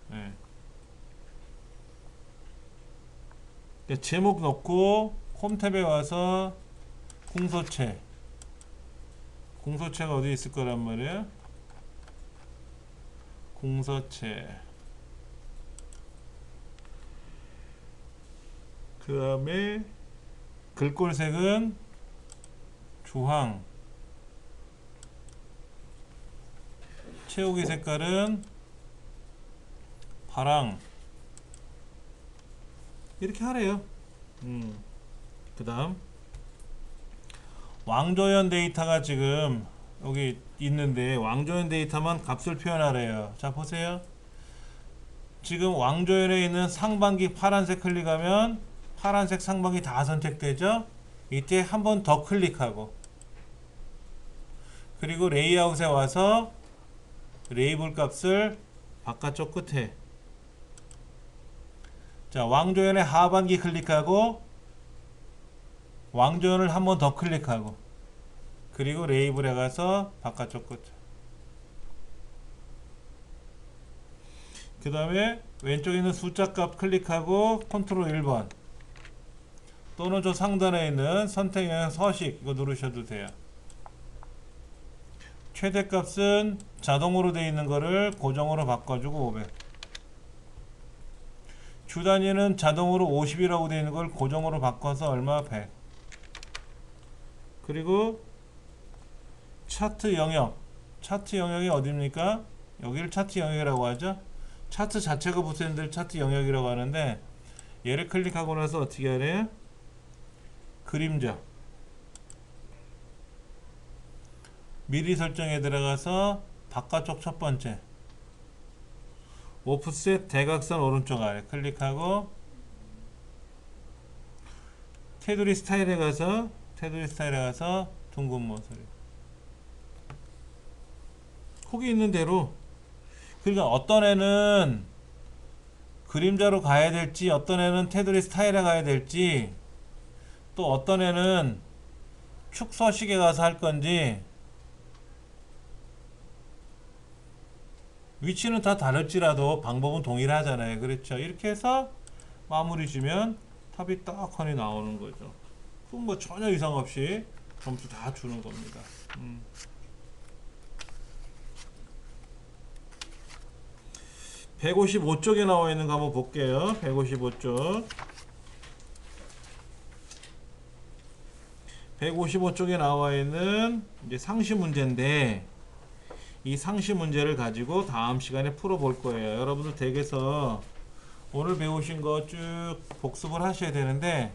[SPEAKER 1] 네. 제목 넣고 홈 탭에 와서 공소체가 어디 있을 거란 말이에요. 공소체. 그 다음에 글꼴색은 주황, 채우기 색깔은 파랑. 이렇게 하래요. 그 다음 왕조연 데이터가 지금 여기 있는데 왕조연 데이터만 값을 표현하래요. 자 보세요. 지금 왕조연에 있는 상반기 파란색 클릭하면 파란색 상반기 다 선택되죠. 이때 한 번 더 클릭하고 그리고 레이아웃에 와서 레이블 값을 바깥쪽 끝에 자 왕조연의 하반기 클릭하고 왕조연을 한 번 더 클릭하고 그리고 레이블에 가서 바깥쪽 끝. 그 다음에 왼쪽에 있는 숫자 값 클릭하고 컨트롤 1번 또는 저 상단에 있는 선택 영역 서식 이거 누르셔도 돼요. 최대값은 자동으로 되어 있는 거를 고정으로 바꿔주고 500. 주 단위는 자동으로 50이라고 되어 있는 걸 고정으로 바꿔서 얼마 100. 그리고 차트 영역이 어디입니까? 여기를 차트 영역이라고 하죠. 차트 자체가 붙어 있는 데를 차트 영역이라고 하는데 얘를 클릭하고 나서 어떻게 하래요? 그림자 미리 설정에 들어가서 바깥쪽 첫 번째 오프셋 대각선 오른쪽 아래 클릭하고 테두리 스타일에 가서 둥근 모서리 거기 있는 대로. 그러니까 어떤 애는 그림자로 가야 될지 어떤 애는 테두리 스타일에 가야 될지 또 어떤 애는 축 서식에 가서 할 건지 위치는 다 다를지라도 방법은 동일하잖아요. 그렇죠? 이렇게 해서 마무리 주면 탑이 떡하니 나오는 거죠. 그럼 뭐 전혀 이상 없이 점수 다 주는 겁니다. 155쪽에 나와 있는 거 한번 볼게요. 155쪽. 155쪽에 나와 있는 이제 상시 문제인데 이 상시 문제를 가지고 다음 시간에 풀어 볼 거예요. 여러분들 댁에서 오늘 배우신 거 쭉 복습을 하셔야 되는데,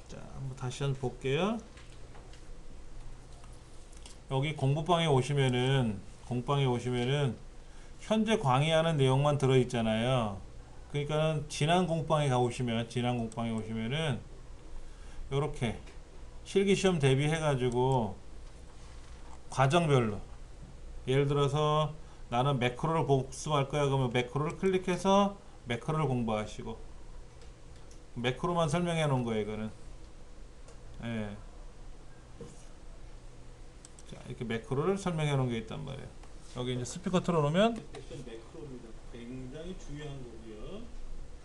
[SPEAKER 1] 자, 한번 다시 한번 볼게요. 여기 공부방에 오시면은 현재 강의하는 내용만 들어 있잖아요. 그러니까는 지난 공방에 오시면은 요렇게 실기시험 대비해 가지고 과정별로, 예를 들어서 나는 매크로를 복습할 거야 그러면 매크로를 클릭해서 매크로를 공부하시고, 매크로만 설명해 놓은 거예요 이거는. 예. 자, 이렇게 매크로를 설명해 놓은 게 있단 말이에요. 여기 이제 스피커 틀어놓으면 매크로입니다. 굉장히 중요한 거고요.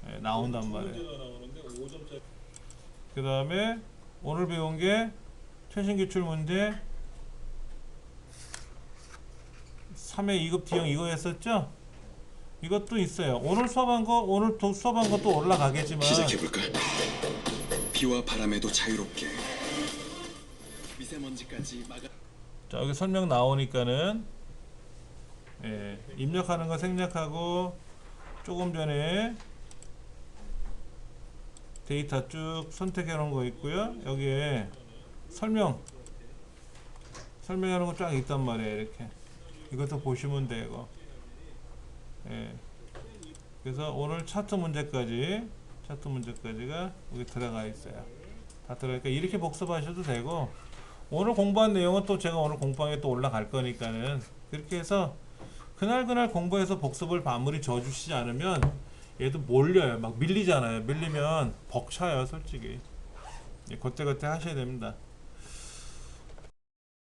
[SPEAKER 1] 예, 나온단 말이에요. 그 다음에 오늘 배운 게 최신 기출 문제 3회 2급 D형 이거 했었죠? 이것도 있어요. 오늘 수업한 것도 올라가겠지만
[SPEAKER 4] 시작해볼까? 비와 바람에도 자유롭게 미세먼지까지 막아.
[SPEAKER 1] 자, 여기 설명 나오니까는 예, 입력하는 거 생략하고 조금 전에 데이터 쭉 선택해 놓은 거 있고요. 여기에 설명하는 거 쫙 있단 말이에요. 이렇게 이것도 보시면 되고, 예. 그래서 오늘 차트 문제까지가 여기 들어가 있어요. 다 들어가니까 이렇게 복습하셔도 되고, 오늘 공부한 내용은 또 제가 오늘 공방에 또 올라갈 거니까는 그렇게 해서 그날 공부해서 복습을 마무리 져주시지 않으면 얘도 몰려요. 막 밀리잖아요. 밀리면 벅차요 솔직히. 예, 그때 하셔야 됩니다.